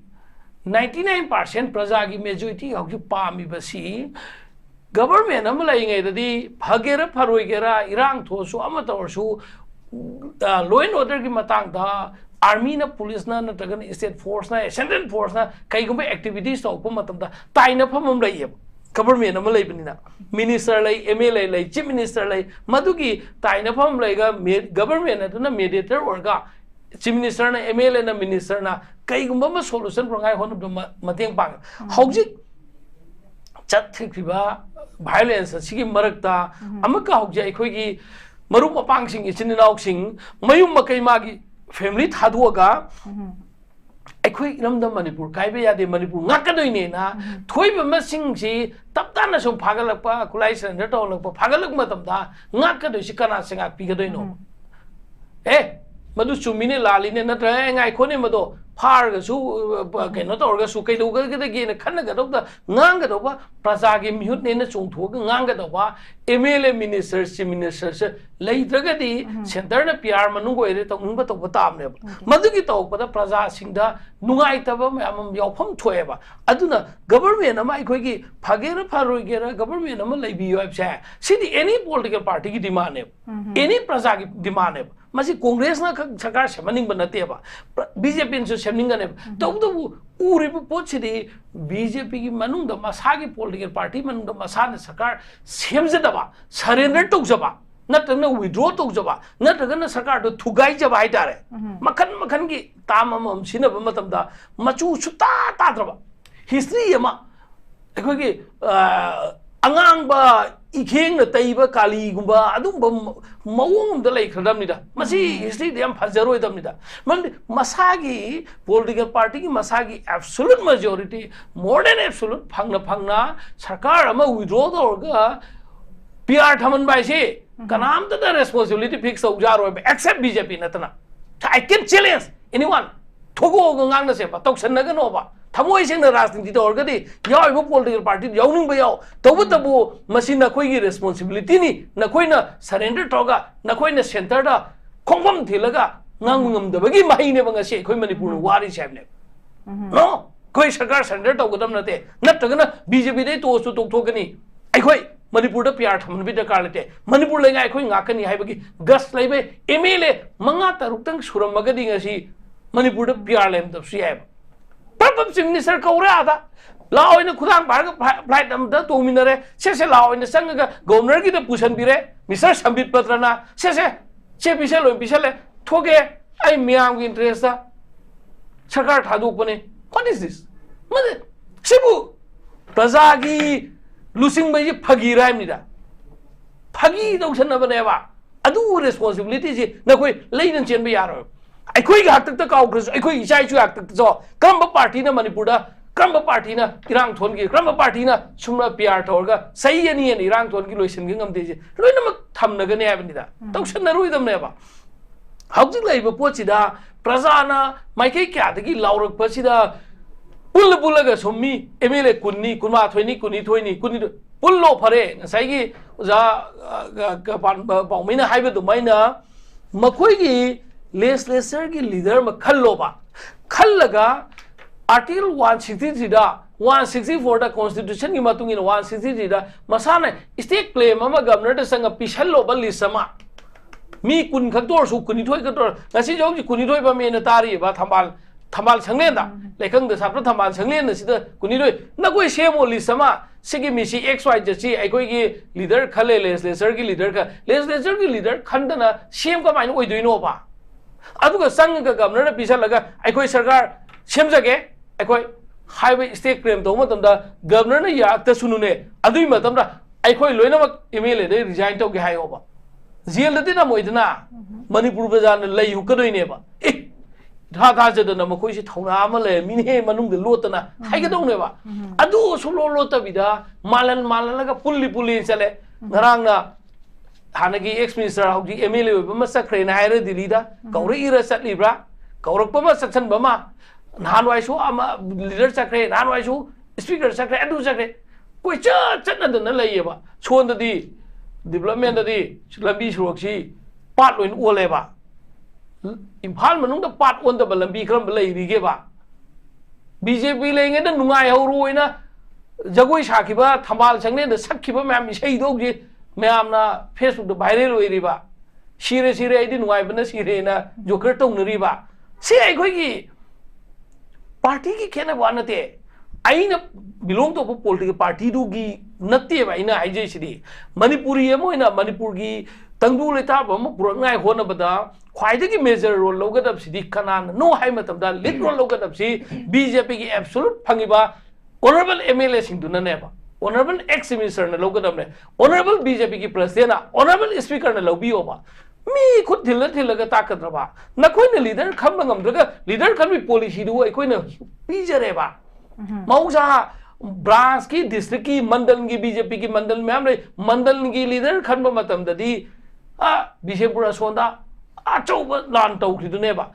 99% प्रजा की majority होगी पामी बसी government हम लाइंगे यदि फगेरा फरोइगेरा इरांग थोसु अमत औरसु law and order की मतांग दा army ना police ना नतगन स्टेट फोर्स ना सेंट्रल फोर्स ना कई गुंबे एक्टिविटीज तो मतम दा ताइना फमम लइए गवर्नमेंट हम लाइबनिना मिनिस्टर लाई एमएलए लाई चीफ मिनिस्टर लाई मधुकी ताइना फम लाइगा गवर्नमेंट ना मेडिएटर ऑर्गा चीफ मिनिस्टर ना एमएलए ना मिनिस्टर ना कई गुंबा सोल्यूशन प्रंगाई होन मतेंग पांग हौजिक चत्थिखिबा वायलेंस सिगी मरकता अमका हौजे अखोगी मरुप मपांग सिंग इचिन नाउ सिंग मयुम मकई मागी फैमिली थादुगा अखोई इरमदा मणिपुर काइबे यादे Manipur ngakadoi na thoiba masing si taptana so phagalakpa kulai surrender tawlakpa phagalak matamda ngakadoi si kana singa pigadoi no मधु चुमीने लालीने नत्र ngai khone mado phar ga su ke no tor ga su kai do ga ge ne khan ga do da ngang ga do ba praja gi mihut ne na chung tho ga ngang ga do ba MLA minister chief minister se lei draga di center na PR manu go ere to ung ba to ba tam ne madu gi to ba da praja sing da nungai ta ba am yaw pham thoe ba aduna government ama ai khoi gi phagera pharoi gera government ama lei bi yo sa sidi any political party gi demand ne any praja gi demand ne मसी कांग्रेस ना सरकार सेमनिंग बनते बा BJP ने सेमनिंग ने तब तो Uri पोछिदि BJP की मनुंग the मसा की पॉलिटिकल पार्टी मनुंग द मसा ने सरकार सेमजदबा सरेंडर तौजबा नत्रगना विड्रॉ तौजबा नत्रगना सरकार तो थुगाई जबा हाइतारे मखन मखन की तामम सिनब मतमदा मचु सुता ताद्रबा हिस्ट्री यमा अखोगी अंगांगबा इखेंग न तैबा कालीगुंबा अदुंबा मवोंग द लैखरदमनिदा मसी हिस्ट्री देम फजरोइदमनिदा मन मसागी पॉलिटिकल पार्टी की मसागी absolute majority more than absolute फंगना सरकार अमा विड्रॉ दौरगा पीआर थमन बाइसे कनाम द रेस्पोंसिबिलिटी फिक्स हो जा रोय एक्सेप्ट बीजेपी नतना आई कैन चैलेंज एनीवन थोगो गांग न से तौसन नगनोबा थमोई सिंह राजनीति तौरगदी याव पॉलिटिकल पार्टी यावनिंग बयाव तब तबु मसी नखोई रेस्पोंसिबिलिटी नि नखोइना सरेंडर तौगा नखोइना सेंटर दा खोंगम थिलगा ngangumdabagi mahine banga se khoi manipur wari sabne no koi sarkar sender tawgadam nate nattagana BJP dei to su tokthokani aikhoi manipur da pyar thamn bi da karlete manipur lenga aikhoi ngakani haibagi gas leibe MLA manga taruktang suramagadi ngasi manipur da pyar lem da siab Papa Minister Kaurada, Lao in the Kudang Park, flight them to Minare, says a Lao in the Sanga, Governor get the Pushan Bire, Mr. Sambit Patrana, says a Chepisel and Pisele, Toge, I meang interesta. Sakar Hadupone. What is this? Mother Sibu Pazagi losing by Pagi Ramida Pagi Dosan of Neva. Adu responsibility, Nakoi, Lane and Chenbiaro. I quite got the Congress, I quite shy to act so. Come party na Manipura, come party na Irang Tongi, come party na Sumra PR Torga, say any and Irang Tongi Lucian Gingam Daisy. Runam Tamnagan Avenida. Don't know them never. How did labor Pochida, Prazana, my cake cataki, Laura Pochida, Pulla Bullaga, so me, Emile Kuni, Kuna 20, Kuni, Pullo Pare, Sagi, Paumina Hive to Mina, Makwigi. Legislature की leader में खल्लोबा खल्लगा article 163 दा 164 दा constitution की मतुंगी ना 163 दा मसाने state claim अमा governor टे संग पिछल्लोबा लिसमा मी कुन खतोर सु कुनी थोई खतोर नसी जोग जी कुनी थोई बा में नतारी बा थमाल संगलेन दा लेकिन द साप्र थमाल संगलेन न सिदा कुनी थोई न कोई सेमो लिसमा सिगी मिसी XY जची आई कोई की leader खले legislature की leader खंडना सेम का मायने ओइ दोइनो बा अदुगा संग का गवर्नर ने पीछा लगा अखोई सरकार सेमजगे अखोई हाईवे स्टेट क्लेम तो मतमदा गवर्नर ने याक त सुनुने अदुई मतमदा अखोई लोइनमक MLA दे रिजाइन तौगे हायोबा जेल दति ना मोइदना मणिपुर बजार ने लई हुकदोइनेबा था जदना मखोइसे थौना अमा ले मिने मनुंग लोतना हाइगदौनेबा अदु सुलो लोतबिदा मालन पुल्ली चले ngaraangna hanagi ex minister hauji MLA bama sakre na haire dilida kaure ira satlibra kaurak bama satsan bama nanwai su ama leader sakre nanwai su speaker sakre adu sakre koi chatna dana layeba chonda di development di lambi surokchi pat loin oleba imphal manung da pat on da lambi kram lay rige ba BJP lenge da nungai hauruina jagoi sakhiba thamal changne da sakhiba myam isai dogji myam na Facebook da viral oiriba sire ai di nungai bana sire na joker tongnariba si ai khoi gi party ki khena banate aina belong to political party du gi natte ba ina haije sidi manipuri emoina manipur gi tangdu leta ba mu purangai hona bada khwaidagi major role logadab sidi kanan no hai matam da lead role logadab si BJP gi absolute phangiba honorable MLA singduna neba honorable ex minister na logadam ne honorable BJP ki president honorable speaker na lobiyo ba mi khut thil ga takadra ba na koi na leader kham ngam daga leader kan bi policy du ai koi na pijare ba mausa branch ki district ki mandal ki BJP ki mandal myam le mandal ki leader khan ba matam da di Bisepura sonda achau ba lan tau khridu ne ba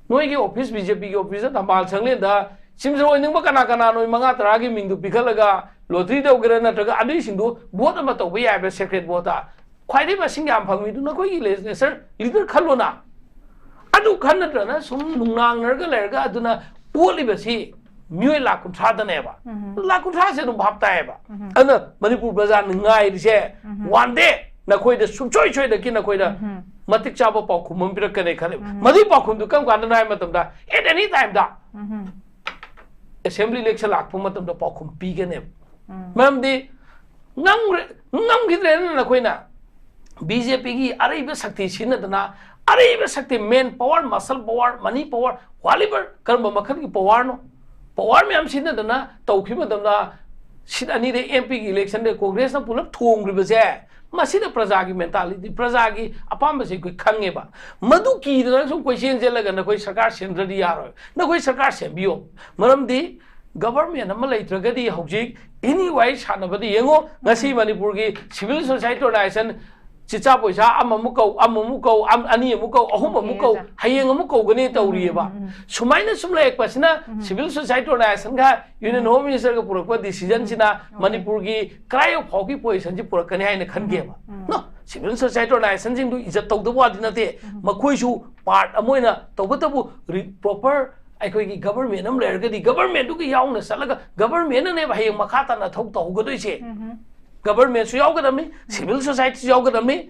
noi ki office BJP ki office da mal sangle da simjro ning ba kana noi manga tara gi mingdu pikhalaga lottery da ugera na taga adi singdu vote ma tau ba ya ba secret vote khwaidai ba singyam phangmi du na koi gi legislature leader khalona adu khan na na sum nungnang narga lerga aduna poli ba si myoi la kunthra da ne ba la kunthra se dum bhap ta ba ana manipur bazaar ngai ri se one day na koi da sum choi da kin na koi da matik chaba pau khumam pirak ka nei khale madi pau khum du kam kan na matam da at any time da assembly election lakpu matam da pau khum pi ge ne mam di ngam gidre na koi na BJP gi arai ba sakti sin da na arai ba sakti main power muscle power money power whatever karma makhan ki power no power me am sin da na tauki matam da sin ani de MP gi election de congress na pulap thong ri ba je masida praja gi mentality praja gi apam ba se koi khange ba madu ki da sum question je laga na koi sarkar sendra di yaro na koi sarkar sembiyo maram di government ama leitraga di hojik anyway sanaba di yengo ngasi manipur gi civil society organization chicha poisa amamukau ani amukau ahum amukau hayeng amukau gani tauri ba sumaina sumla ek pasina civil society organization ga union home minister ga purakwa decision sina manipur gi krayo phogi position ji purakani haina khange ba no civil society organization jing du ijat tawda wa dinate makhoi su part amoina tawbatabu proper aikoi gi government am lerga di government du gi yauna salaga government ne ba hayeng makhata na thok taw ga doi se government su yaugadamni civil society su yaugadamni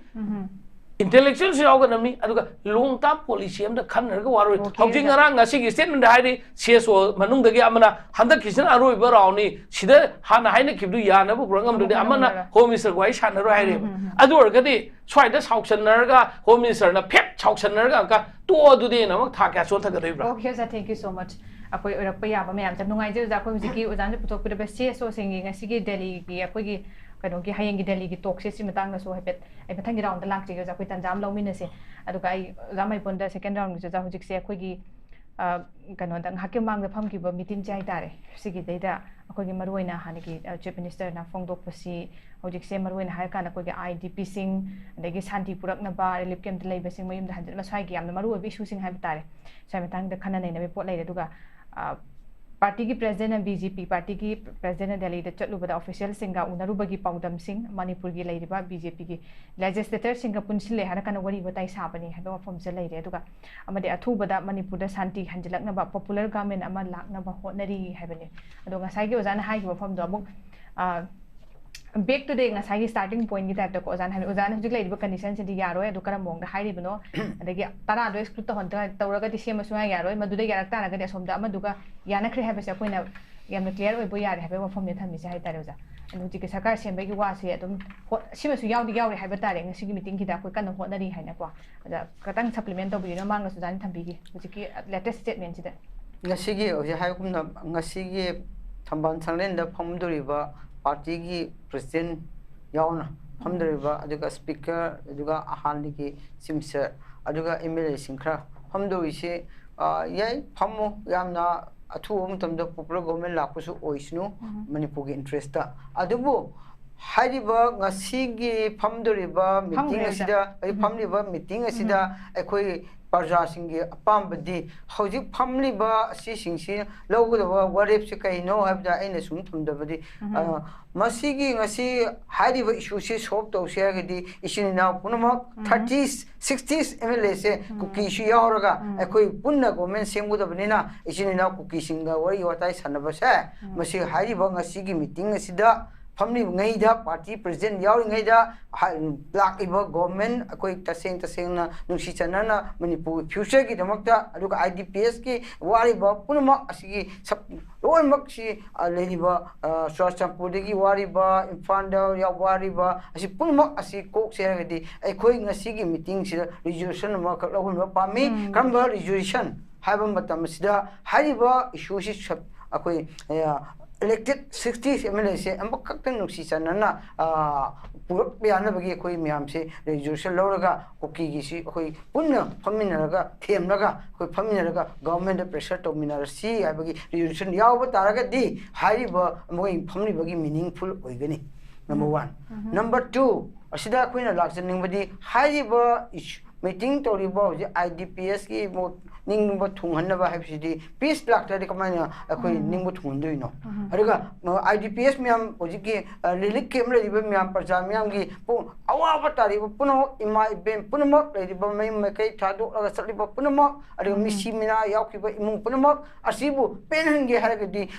intellectual su yaugadamni aduga long term policy am da khannerga waroi hojing arang ngasi gi statement da haidi CSO manung da gi amana handa kisan aroi ba rauni sida hana haina kibdu ya na bu program du amana home minister gwai sanaro haire adu orgadi swai da sauction narga home minister na phep sauction narga ka to adu de na mak tha kya son tha ga doi bra okay sir thank you so much akoi orak pa ya ba mayam tam nungai je ja khoi ji ki ojan je putok pida CSO singi ngasi gi Delhi gi akoi gi kano ki hayang gi Delhi gi talk se si matang na so hepet ai pathang gi round da lak je ja koi tanjam lo min se adu kai ramai ponda second round gi ja hojik se akoi gi kano dang hakim mang da pham gi ba meeting chai tare sigi deida akoi gi maruina hani gi chief minister na phongdok pasi hojik se maruina ha kana koi gi IDP sing adagi shanti purak na ba relief camp da leiba sing mayum da hanjat ma swai gi amna maru bi issue sing ha tare sai matang da khana nei na be pot lai duga party ki president and BJP party ki president Delhi da chatluba da official singa unaruba gi paudam sing manipur gi leiriba BJP ki legislator singa punsile hana kana wari batai sabani haba form se leire duga amade athuba da manipur da shanti hanjilakna ba popular government ama lakna ba hotnari habane ado ngasai gi ozana hai gi form do amuk back to the ngasai starting point gi type da ko ozan hai ozan hujik leiriba condition se di yaro adu kara mong da hairi bano adagi tara do exclude ta honta tawraga di sema suya yaro madu da yarak ta naga de som da amaduga yana khre habe se koina yamna clear oi bo yare habe wa form ne thami se hai tare oza anu ji ke sakar sembe gi wa se adum sima su yaudi yauri habe tare ngasi gi meeting gi da ko kan hotnari hai na kwa ada katang supplement to bi no mang su jan thambi gi hujik ki latest statement ji da ngasi gi oje hai kumna ngasi gi thamban sanglen da phomduriba party ki president yauna phomduriba aduga speaker aduga ahali ki simser aduga MLA singkra phomduri se yai phamu yamna athu matamda popular government lakpusu oisnu manipur interest ta adubu hariba ngasigi phamdoriba meeting asida phamliba meeting asida akhoi parja singi apambadi hojik phamliba si singsi logudaba warep se kaino habda aina sum thamdabadi masigi ngasi hariba issue se solve tawse agadi isini na punama 30s 60s mla se kuki issue yauraga akhoi punna government semgudabnina isini na kuki singa wari watai sanaba sa masi hariba ngasigi meeting asida family ngaida party president yaw ngaida black iba government akoi taseng na nungsi chanana manipur future ki damakta aduga idps ki wariba punama asigi sab loimak si lediba swachampur gi wariba infanda ya wariba asi punama asi kok seragadi akoi ngasi gi meeting sida resolution ma kalahun pami kamba resolution haiba matam sida hariba issue si akoi elected 60s MLA se ambak kaktan nuksi chanana purak biana bagi koi miam se resolution loraga koki gi si koi punna phaminaraga themnaga koi phaminaraga government pressure to minarasi abagi resolution yawa taraga di hariba moi phamni bagi meaningful oigani number 1 number 2 asida koina laksaning badi hariba meeting to ribo IDPS ki ningba thunghanaba habsidi peace lakta de kamana akoi ningba thundoino aduga IDPS miam ojiki lilik kemra riba miam parja miam gi awa batari puno ima ben puno riba mai kai thado aga saliba puno aduga misi mina yakiba imung puno asibu penhange haragadi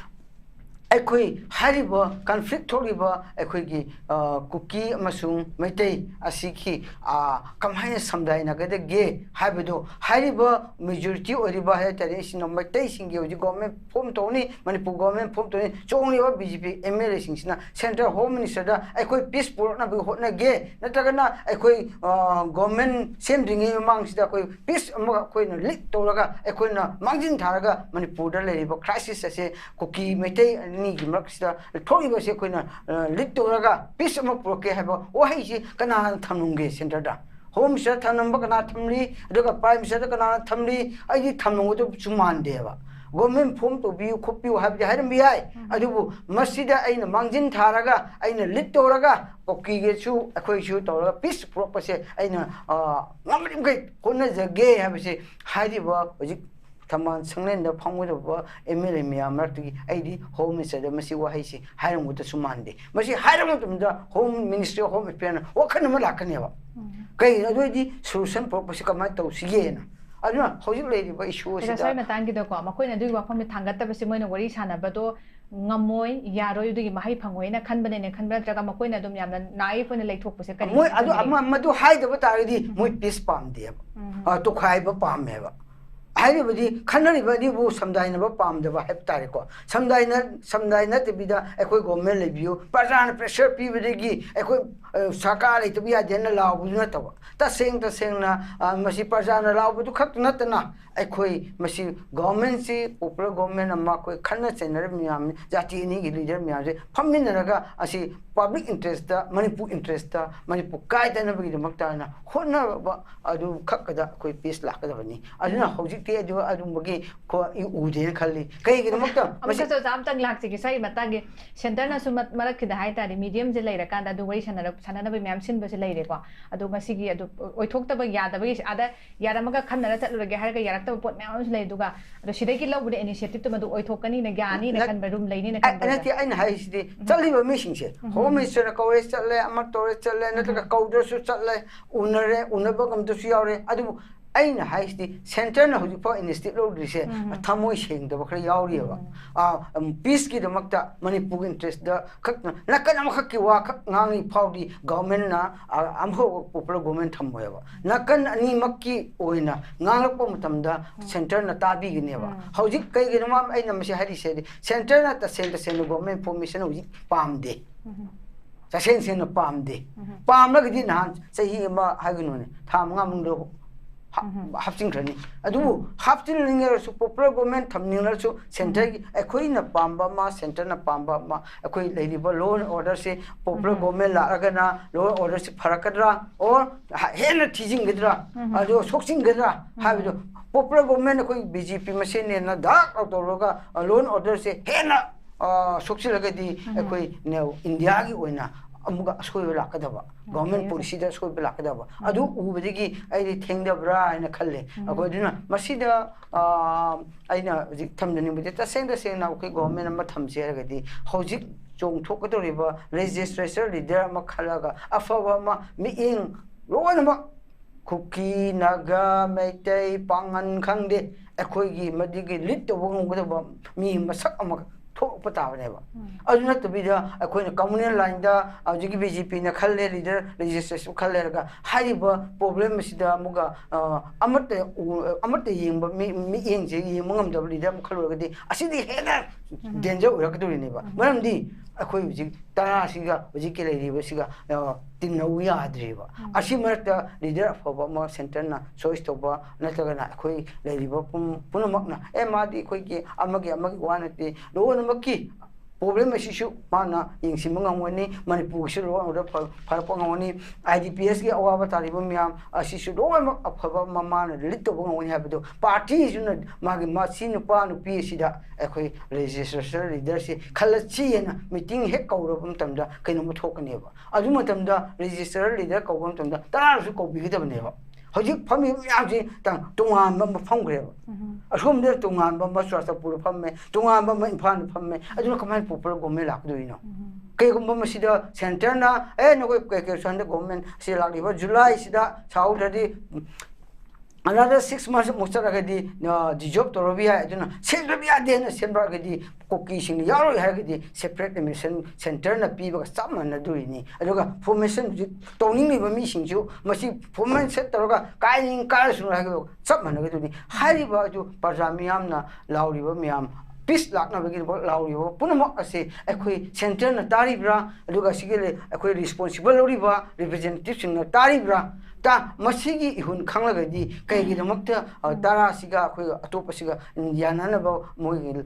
akoi hariba conflict thoriba akoi gi cookie amasung maitai asiki kamhaina samdaina gade ge haibedo hariba majority oriba ha tare sin maitai singi oji government form toni manipur government form toni chongni ba BJP MLA singsina central home minister da akoi peace pur na bi hotna ge natagana akoi government sem dringi mangsida akoi peace ama akoi na lit tolaga akoi na mangjin tharaga manipur da leriba crisis ase cookie maitai ni gimaksida thori ba se koina lit toraga peace ma proke haba o haisi kana thamnungge center da home minister thamnamba kana thamli aduga prime minister kana thamli ai thamnungu to chuman deba government form to bi khopi habja haram bi ai adubu masjida aina mangjin tharaga aina lit toraga koki ge chu akhoi chu toraga peace propose aina ngamrim kai konna jage habse haiba hojik taman sanglen da phangwe ba MLA miya marti aidi home minister da masi wa haisi hairam guta sumande masi hairam tumda home ministry of home affairs wakhan ma lakane ba kai adoi solution proposal kama to sigena aduna hojik lady ba issue sida sai matang gi da ko makoi na dui wa pham thangat ta basi moina wari sana ba do ngamoi yaroi du gi mahai phangoi na khan bane ne khan ba traga makoi na dum yamna nai phone leithok puse kari moi adu amma madu haida ba taridi moi peace pam de ba to khai ba pam me ba haibadi khanaribadi bu samdainaba pamdaba heptare ko samdaina tibida ekoi government lebiu parjana pressure pibidegi ekoi sarkar itbiya denna lawu na tawa ta sengna masi parjana lawu du khak natna ekoi masi government si popular government amma koi khanna chenar miyam jati ni gi leader miyam se phamminaraga asi public interest da manipur interest da manipur kai da na bagi damakta na honna ba adu khakada koi peace lakadabani aduna hojik te adu adum bagi ko ude khali kai gi damakta masi so jam tang lak chi sai matangi center na su marak da hai ta medium je leira kan da du wari sanana ba myam sin ba se leire ko adu ngasi gi adu oithok ta ba yada ba ada yaramaga khanna chatlu ge har ga yarak ta pot myam su lei duga adu sidai gi lawu de initiative to madu oithokani na gyani na kan ba room leini na kan anati aina hai sidi chali ba mission se minister coverage challe amar tore challe natra kauder su challe unaba kam to yaure adu aina haisdi center na hoji pa institute lo rise thamoi seng da bakra yauri ba peace ki damakta manipur interest da khakna nakan am khakki wa khak ngangi faudi government na amho popular government thamoi ba nakan ani makki oina nganglak pa mutamda center na tabi gine ba hoji kai gi ma aina masi hari se center na ta center government formation hoji pamde Sasen sen pam de pam la gidi nan sahi ma haginu ne tham ngam ndo hapchingkrani adu hapchinglinga su popular government thamninga su center gi ekhoi na pamba ma center na pamba ma ekhoi leiriba law and order se popular government la agana law and order se pharakadra or hena teaching gedra adu soksing gedra habido popular government ekhoi BJP machine na da autoroga law and order se hena soksilagadi ekhoi ne India gi oina amuga soiba lakadaba government policy da soiba lakadaba adu ubadigi ai thengdabra aina khalle agoduna masida aina hojik thamdani budi ta sengna okay government ma thamse agadi hojik chong thokadoriba registration leader ma khalaga afawa ma miing lona ma kuki naga meitai pangan khangde akhoi madigi lit to bongudaba mi masak ama thokpa tabaneba aduna tobida akoina communal line da ajigi BJP na khalle leader registration khalle ga hariba problem sida muga amate yengba mi yengje yengmangam da leader mukhallo gadi asidi hena danger urakaduri maramdi akoi hujik tara siga hujik ke leiriba siga tinau yadriba asi marta leader foba ma center na choice toba natagana akoi leiriba punamakna madi khoi ki amagi wanati lo maki problem issue mana yingsimangawani manipur shi ro order farpangawani IDPS ge awa tariba miam asisu do afaba mamana litto bangawani habido party juna magi masinu pa nu pi sida akhoi registration leader si khalachi na meeting he kaurabum tamda kaino muthokane ba adu matamda registrar leader kaubam tamda tara su kobi gidabne ba hojik phami yaji tang tungan ba phangre ba asom der tungan ba masrasa pur phamme tungan ba infan phamme adu kaman popular government lakduino ke gumba masida center na no ke sanda government si lakdiba July sida saudadi another 6 months mustaragadi job to robia aduna selbia den sembragadi koki sing yaro hagadi separate emission center na piba samana duini aduga formation toning ni bami singju masi formation set toroga kainin karsunu hagado samana gaduni hariba ju parjamiam na lauriba miam peace lakna bagi lauriba punama ase ekhoi center na taribra aduga sigele ekhoi responsible loriba representative sing na taribra ta masigi ihun khanglagadi kaigi damakta tara siga khoi atopa siga yanana ba moi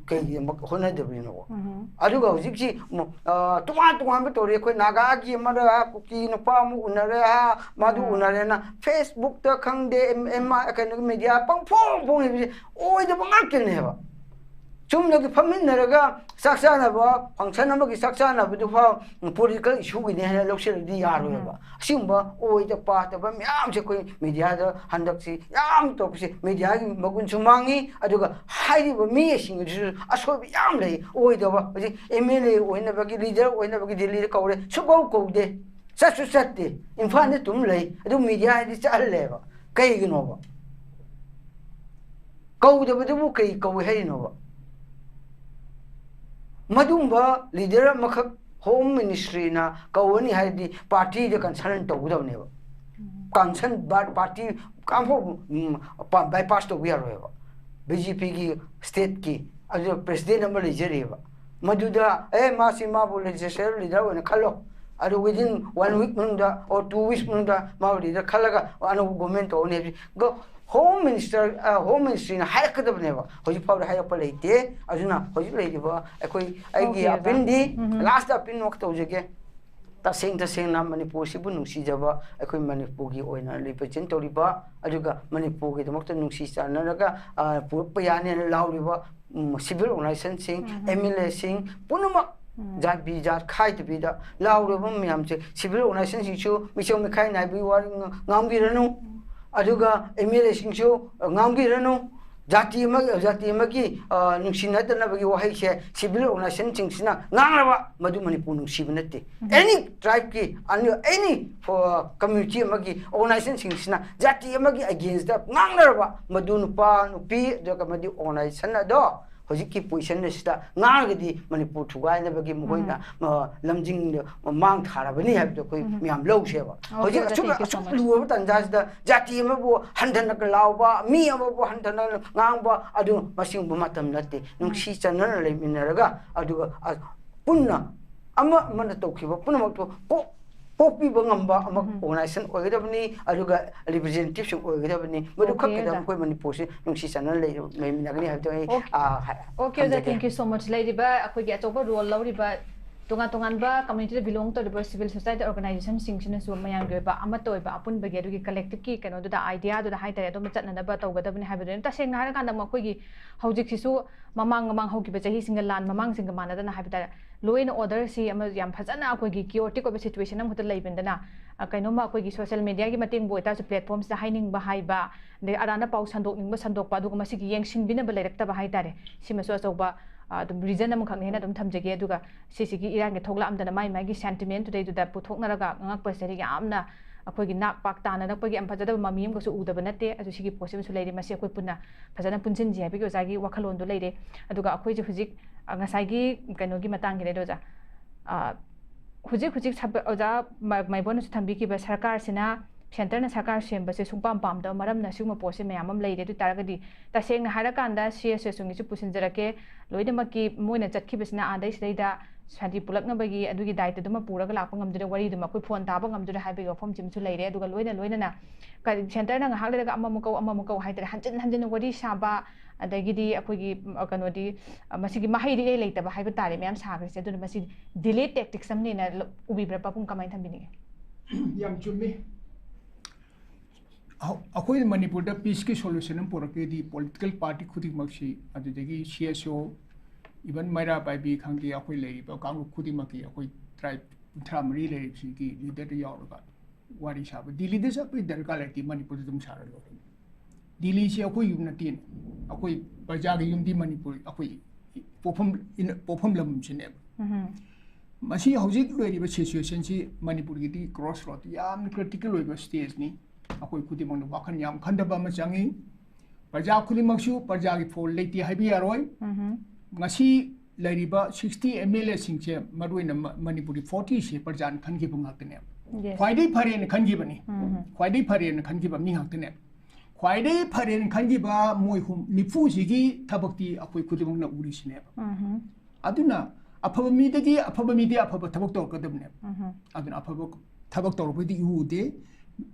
kaigi mak hona debrino aduga hojikji tuwa ba tori khoi naga gi mara kuki no pa mu unare ha madu unare na Facebook ta khangde economic media pang phong oi da bangakil ne ba chumlagi phaminaraga saksana ba function amagi saksana bu fa political issue gi ne loksel di yaro ba simba oi da pa ta ba myam se koi media da handak si yam to si media gi magun chumangi aduga hairi ba mi sing ju aso bi yam lei oi da ba ji MLA oi na ba gi leader oi na ba gi delhi ka ore suko ko de satsu satte infan de tum lei adu media di challe ba kai gi no ba ko de bu kai ko hai no ba madumba leader makhak home ministry na kawani haidi party de concern to gudawne ba concern party kampo bypass to we are BJP ki state ki as president number lijere ba maduda masima bo legislature leader one khalo adu within 1 week munda or 2 weeks munda ma leader khalaga anu government to ne go home ministry na haikadabne ba hoji pawda hayapa leite ajuna hoji leide ba ekoi aigi apindi last apin wak tawjege ta seng na manipur sibu nungsi jaba ekoi manipur gi oina represent toriba ajuga manipur gi damakta nungsi chanaraga payane lauriba civil organization sing MLA sing punuma jat bi jat khai to bi da lauriba myam che civil organization sing chu michong me khai nai bi war ngambi ranu aduga MLA singchu ngambi ranu jati magi nungsinatana bagi wahai se civil organization singsina ngangraba madu manipur nungsibnate any tribe ki any for community magi organization singsina jati magi against the ngangraba madu nupa nupi doka madu organization do hojiki position sida ngargadi manipur thugai na bagi moina lamjing mang tharabani habdo koi miam low seba hoji achuk luwa tanja sida jati mabu handana lawba mi abu handana ngangba adu masing bumatam natte nungsi chanana leminaraga adu punna ama mana tokhiba punna makto po पोपी बंगम्बा अमक organisation ओइगदबनी अदुगा representative सु ओइगदबनी मदु खक्केदा कोइ मणिपुर से नुंसी चैनल ले मेमिनागनी हाबतो ओके ओजा थैंक यू सो मच लाइरिबा अखोगी अचोबा रोल लौरिबा तोंगा community belong to civil society organisation सिंगसिनसु मयांग गेबा अमत ओइबा अपुन बगे दुगी कलेक्टिव की कनो दुदा आइडिया दुदा हाइतरे दो मचननबा तौगदबनि हाइबदन तसेंग हार कांदा मखोगी हौजिक सिसु ममांग ममांग हौगिबा चही सिंग लान ममांग सिंग मानदना हाइबता लो एंड ऑर्डर सी अम याम फजना अखोगी क्योटिक ओबे सिचुएशन अम हुत लैबेंदना कइनोमा अखोगी सोशल मीडिया की मतेंग बोइता सु प्लेटफॉर्म्स दा हाइनिंग बा हाइबा दे अराना पाउ संदोकनिंग बा संदोकपा दुगा मसिगी येंगसिंग बिना बा लेरक्ता बा हाइतारे सिमसु अचौबा रीजन अमखने थमजगे सिगी इरांगे थोलमदना माई माई सेंटिमेंट टुदे पुथोनरगा ngakpaseri yamna अखोगी नाक पाक ताननपगी फजदब ममी अमगसु उदब नते सिगी पोसिमसु लेरे मसी अखोई पुन्ना फजना पुनजिनजी हाबिगे ओजागी वखलोंदो लेरे अदुगा अखोई हुजिक ngसाइगी कइनोगी मतंग रे दोजा हुजिक हुजिक ओजा माइबोन थंबिकिबा सरकार सिना सेंटर सरकार सेंबसे सुंपाम पामदा मरमना सुम पोसे मयामम लेरे दु तारगदी तसेंग हारकांदा सीएस सुंगिसु पुसिनजरके लोइदमकी मोइना चटखिबसना आदै सिदैदा सादी पुलकनबगी अदुगी दायित्व दुमा पुरगा लाप ngamdure wari duma koi phone taba ngamdure haibe form chimsu leire aduga loina na center na ngahak lega amamukau haitare hanjin wari saba adagidi akoigi kanodi masigi mahai ri leitaba haiba tare meyam sagrese adu masi delay tactics amne na ubibra papum kamai thambini yam chummi अखोई मणिपुर दा piece की solution Purke the political party खुदी Maksi अदुदगी CSO even मैरा पाइबी खांगे अखोई लेरिबा कांगु खुदी मकी अखोई tribe थ्रामरी लेरिबसी की leader यावरगा वारी साब दिल्ली दे सब दरकार लेती मणिपुर दम सारा लो दिल्ली से अखोई युम नतीन अखोई प्रजा गी युम दी मणिपुर अखोई पोफम लम सिने मसी हौजिक लेरिबा सिचुएशन सी मणिपुर गी दी क्रॉस रोड याम क्रिटिकल होइबा स्टेज नि अखोई खुदिमंग वाखन याम खंदबा म चांगी प्रजा खुदिमंगसु प्रजा की फोल लेती हाइबी यारोय ngasi लरिबा 60 एमएलए सिंगचे मरुइन मणिपुरी 40 से प्रजान खनगी बंगातने ख्वाइदे फरेन खनगी बनी ख्वाइदे फरेन खनगी बमी हातने ख्वाइदे फरेन खनगी बा मोय हुम निफु जिगी थबक्ति अखोई खुदिमंग न उरिसने अदुना अफब मीदगी अफब मीदे अफब थबक तो कदबने अदुना अफब थबक तो बदी युदे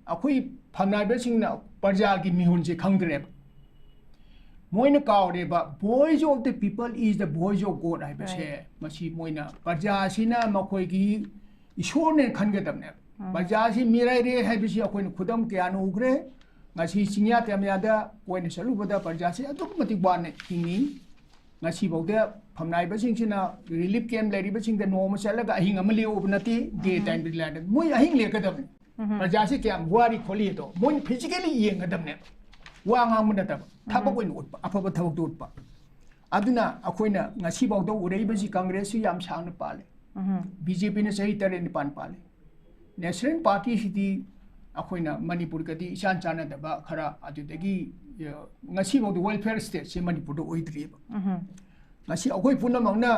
अखोई फनाइबसिंगना प्रजा की मिहुन से खंगद्रे मोइन कावरेबा voice of the people is the voice of God हाइबसे मसी मोइना प्रजा सिना मखोई की ईश्वर ने खनगदबने प्रजा सि मिराइ रे हाइबसी अखोइन खुदम क्यान उग्रे ngasi सिंगिया तेमयादा पोइन सलुबदा प्रजा से अदुक मति बाने हिंगी ngasi बौदे फमनाइबसिंग सिना रिलीफ कैंप लेरिबसिंग द नोम चलगा अहिंग अमले ओबनति डे टाइम बिलाड मोइ अहिंग लेकदबने प्रजा से क्या वारी खोली तो मोइन फिजिकली येंगदबने वांगामुनतब थबक ओइन उटपा अफब थबक उटपा अदुना अखोइना ngasi बावदो उरेबसी कांग्रेस याम सांग पाले बीजेपी ने सही तरह निपान पाले नेशनल पार्टी सिटी अखोइना मणिपुर कदी इशान चाना दबा खरा अदुदगी ngasi बावदो वेलफेयर स्टेट से मणिपुर दो ओइद्रिबा ngasi अखोइ पुनमंगना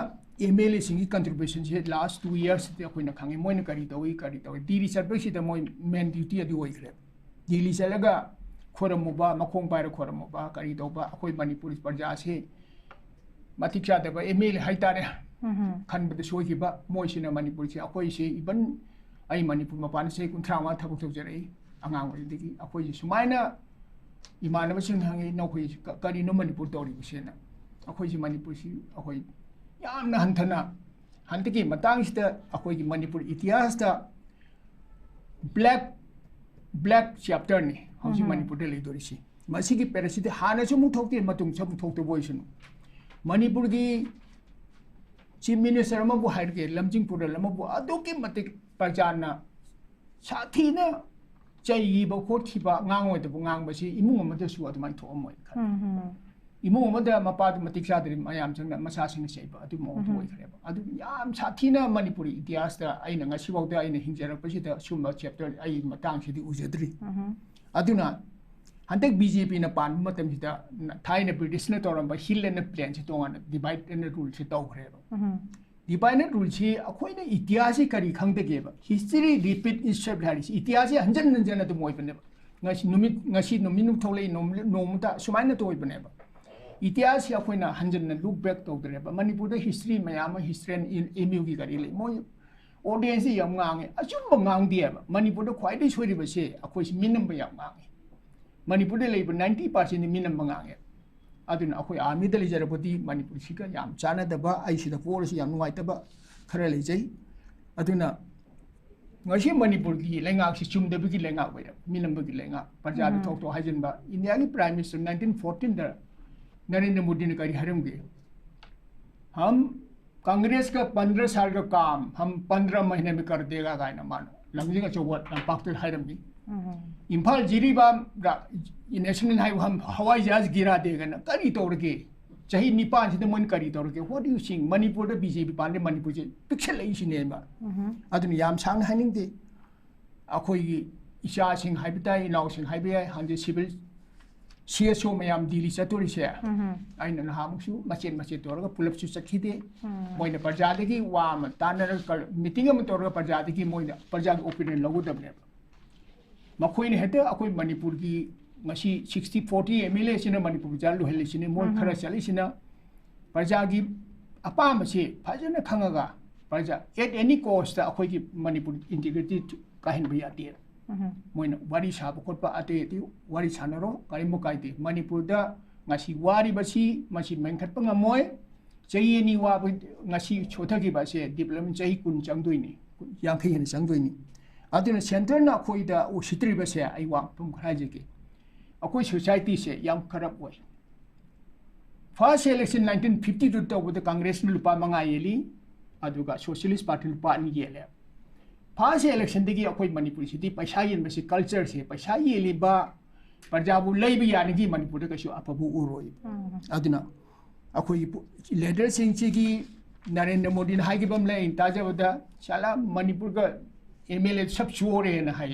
एमएलए सिंगी कंट्रीब्यूशन से लास्ट 2 years से अखोइना खांगे मोइन करी तोई दिल्ली चलबसी द मोइ मेन ड्यूटी अदु ओइग्रे दिल्ली चलगा खोरमुबा मखोंग पाइर खोरमुबा करी तोबा अखोइ मणिपुर प्रजा से मतिक चादबा एमएलए हाइतारे खनबद सोइबा मोइसिना मणिपुर से अखोइ से इवन आई मणिपुर मपान से कुंथ्रामा थबक तोजरई अंगांग ओइदिगी अखोइ सुमाइना इमानबसिंग हंगे नखोइ करिनो मणिपुर तोरिबसेना अखोइ से मणिपुर से अखोइ यामना हंथना हंतकी मतांगसिदा अखोइ मणिपुर इतिहास दा ब्लैक चैप्टर ने हौजी मणिपुर दे लेदोरिसी मसिगी पेरसिदे हानासु मुथोक्ते मतुंग सब थोक्ते बोइसनु मणिपुर की चीफ मिनिस्टर अमबु हाइरगे लमजिंगपुर लमबु अदोके मतिक प्रजाना साथीना चाहिबा खोथिबा ngangoidबु ngangbasi इमुंग अमदसु अदुमाइ थोअमोय इमुंग अमदा मपाद मतिक सादरि मयाम जंगना मसासिंग सेबा अदु मो थोइखरेबा अदु याम साथीना मणिपुरी इतिहास दा आइना ngasiबावदा आइना हिंजरपसिदा सुमा चैप्टर आई मतांगसिदि उजद्रि अदुना हंतक बीजेपी न पान मतमसिदा थाइना ब्रिटिश न तोरंबा हिल एंड प्लान से तोंगान डिवाइड एंड रूल से तौखरेबा डिवाइड एंड रूल से अखोइना इतिहास करी खंगदगेबा हिस्ट्री रिपीट इटसेल्फ हारिस इतिहास हंजन हंजन अदु मोइबनेबा ngasi नुमिनु थोलै नोमता सुमाइना तोइबनेबा इतिहास अखोइना हंजन लुक बैक तौदरेबा मणिपुर द हिस्ट्री मयाम हिस्ट्री इन एमयू की करी ले मोइ audience yam ngange achum ngang dia manipur da khwai dai soi ri ba se akhoi si minam ba yam ngange manipur da leiba 90% ni minam ngange aduna akhoi army da lejar poti manipur si ka yam chana da ba ai si da por si yam ngai ta ba khara le jai aduna ngasi manipur ki lenga si chum da bi ki lenga ba minam ba ki lenga parja da thok to hajin ba india ki prime minister 1914 da Narendra Modi ने करी हरम गए हम कांग्रेस का 15 साल का काम हम 15 महीने में कर देगा गायना मानो लंजी का चौबत पाक्ट हरम भी इम्फाल जिरीबा नेशनल हाईवे हम हवाई जहाज गिरा देगा ना करी तौर के चाहे निपान से मन करी तौर के what do you think Manipur the BJP पाने मणिपुर से पिक्चर लई सिने बा अदुन याम सांग हाइनिंग दे अखोई इशा सिंह हाइबताई नाउ सिंह हाइबे हांजे civil CSO mayam dili saturi se aina na hamsu macen torga pulap su sakhide moina parjadagi wa ma tanar meeting am torga parjadagi moina parjag opinion lagu dabne makhoi ne hete akoi manipur ki ngasi 60-40 MLA sina manipur jalu heli sina mon khara chali sina parjagi apa ma se phajana khangaga parja at any cost akoi ki manipur integrity kahin bhi ati Moin वारी साब खोप अते वारी सानरो करीमो काइते मणिपुर दा ngasi wari basi masi mengkhat pangamoy chai ni wa ngasi chothagi ba se development chai kun changdoini yang khai hen changdoini adina center na khoi da o sitri ba se ai wa tum khraje ke akoi society se yang kharap oi first election 1952 to with the congress ni lupa manga yeli aduga socialist party lupa ni yele first election digi akoi manipur city paisa yen basi culture se paisa yeli ba parjabu leibi yanigi manipur da kasu apabu uroi aduna akoi leader sing chigi narendra modi na haigi bam lai tajabada chala manipur ga MLA sab chore na hai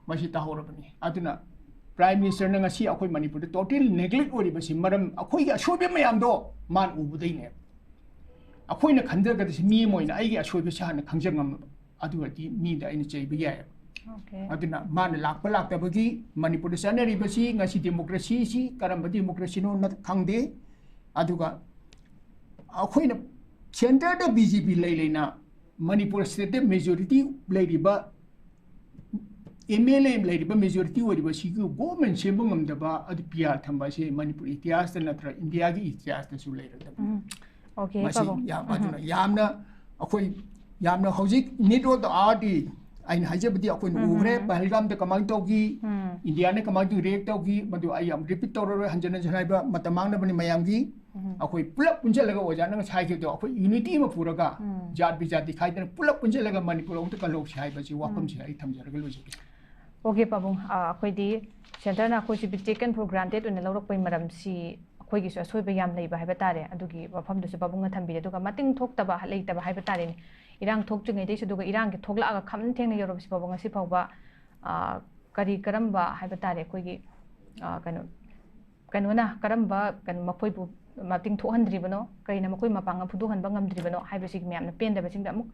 masi tahorabani aduna prime minister na ngasi akoi manipur da total neglect ori basi maram akoi ga shobe mayam do man ubudai ne akoi na khandar ga mi moina ai ga shobe sa na khangjam ngam aduati mi da ina chei biya okay aduna man lak tabagi manipur sanari basi ngasi democracy si karam democracy no na khangde aduga akoi na center da BJP lai leina manipur state majority lai riba MLA lai riba majority ori basi ku government sembang ngam da ba adu PR thamba se manipur ityas ta natra india gi ityas ta su lai ra okay babo ya aduna yamna akoi yamna hojik nidro da adi ain hajabdi akoi ure pahalgam da kamang togi india ne kamang du react togi madu ayam repeat toro hanjana janaiba matamang na bani mayam gi akoi pulap punjalaga ojana sai ke to akoi unity ma puraga jat bijati khaidana pulap punjalaga manipur ong ta kalok sai ba ji wapam sai ai thamjaraga loji okay pabung akoi di center na akoi bi taken for granted un lorok pai maram si akoi gi so ba yam leiba haiba tare adugi wafam du se babung na thambi aduga mating thokta ba leitaba haiba tare ni irang thokjingai dei suduga irang ki thokla aga kham thengna yorob si babung asi phawba kari karamba haiba tare akoi gi kanu na karamba kan makoi bu mating thohandribano kaina makoi mapanga phudu hanba ngamdribano haiba sig myam na penda ba singda amuk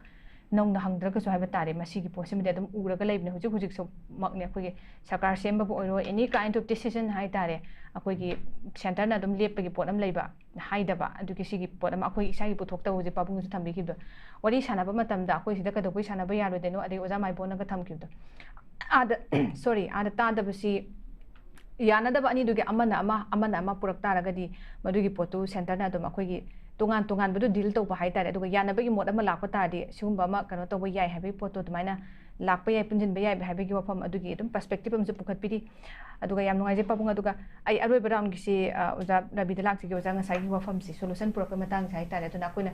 nong na hangdra ka so haiba tare masi gi posim de adum uraga leibne hujik so makne akoi gi sarkar semba bu oiro any kind of decision hai tare akoi gi center na adum lepp gi pot am leiba haidaba adugi sigi pot am akoi isa gi puthok ta hoje pabung su thambi kibdo wari sanaba matam da akoi sida ka do koi sanaba yaro de no ade oja mai bona ka tham kibdo ada sorry ada ta da basi yana da ba ani dugi amana ama purak taragadi madugi potu center na adum akoi gi tungan badu deal to ba hai tare aduga yana ba gi mod ama lakpa ta di sumba ma kano to ba yai habi poto tumaina lakpa yai punjin ba yai habi gi wafam adugi adum perspective am ju pukhat pidi aduga yam ngai je papung aduga ai aroi baram gi si oja rabi de lak gi oja nga sai gi wafam si solution pura ka matang sai tare tuna koina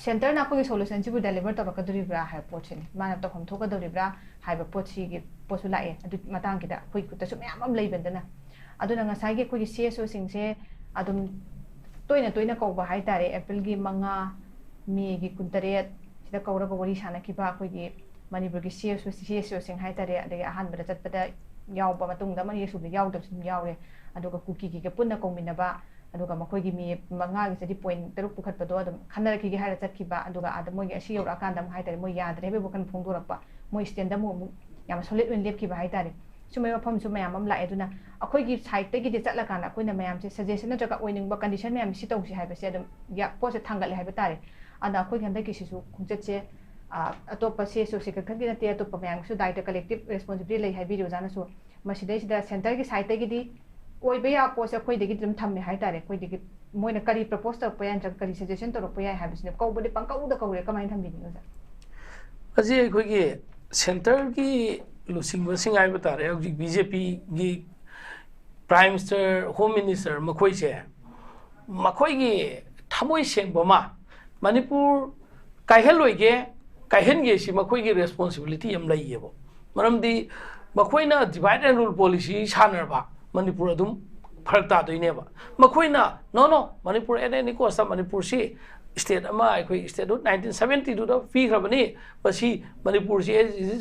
center na ko gi solution ji bu deliver to ka duri bra hai pot sin mana to khom thoka duri bra hai ba pot si gi posu la e adu matang gi da koi ku ta su myam am lei bendana aduna nga sai gi ko gi CSO sing se adum toina ko ba hai tare April gi manga May gi kuntaret sida kaura ko wari sana ki ba ko gi manipur gi CSO sing hai tare ade ahan bada chat pada yaw ba matung da man yesu yaw da yaw re aduga kuki gi punna ko minaba aduga makoi gi mi manga gi sadi point teruk pukhat pado adum khanar ki gi haira chat ki ba aduga adam moi gi asi yaw akan dam hai tare moi yadre be bokan phongdor pa moi stand da mo yam solid wen lep ki ba hai tare sumai wafam su mayam am la eduna akoi gi site te gi de chatla kana koina mayam se suggestion na jaga oining ba condition mayam si tong si hai ba se adum ya po se thangal hai ba tare ada akoi ganda ki sisu khungchet che atop CSO se kan gi na te atop mayang su dai collective responsibility lei hai bi jo jana su masidai sida center gi site gi di oi be ya po se khoi de gi dum thamme hai tare khoi de gi moina kari propose tar poyan jak kari suggestion tar poya ha bisne ko bode pang ka da ko re kamai tham bi ni oza aji khoi gi center gi lusing wasing ai batare hojik BJP gi Prime Minister Home Minister makhoi se makhoi gi thamoi sengba ma Manipur kai heloi ge kai hen ge si makhoi gi responsibility am lai yebo maramdi makhoi na divide and rule policy sanar ba Manipur adum pharak ta doine ba makhoi na no Manipur any ko sa Manipur si state ama ai state 1972 da fi khrabani basi Manipur si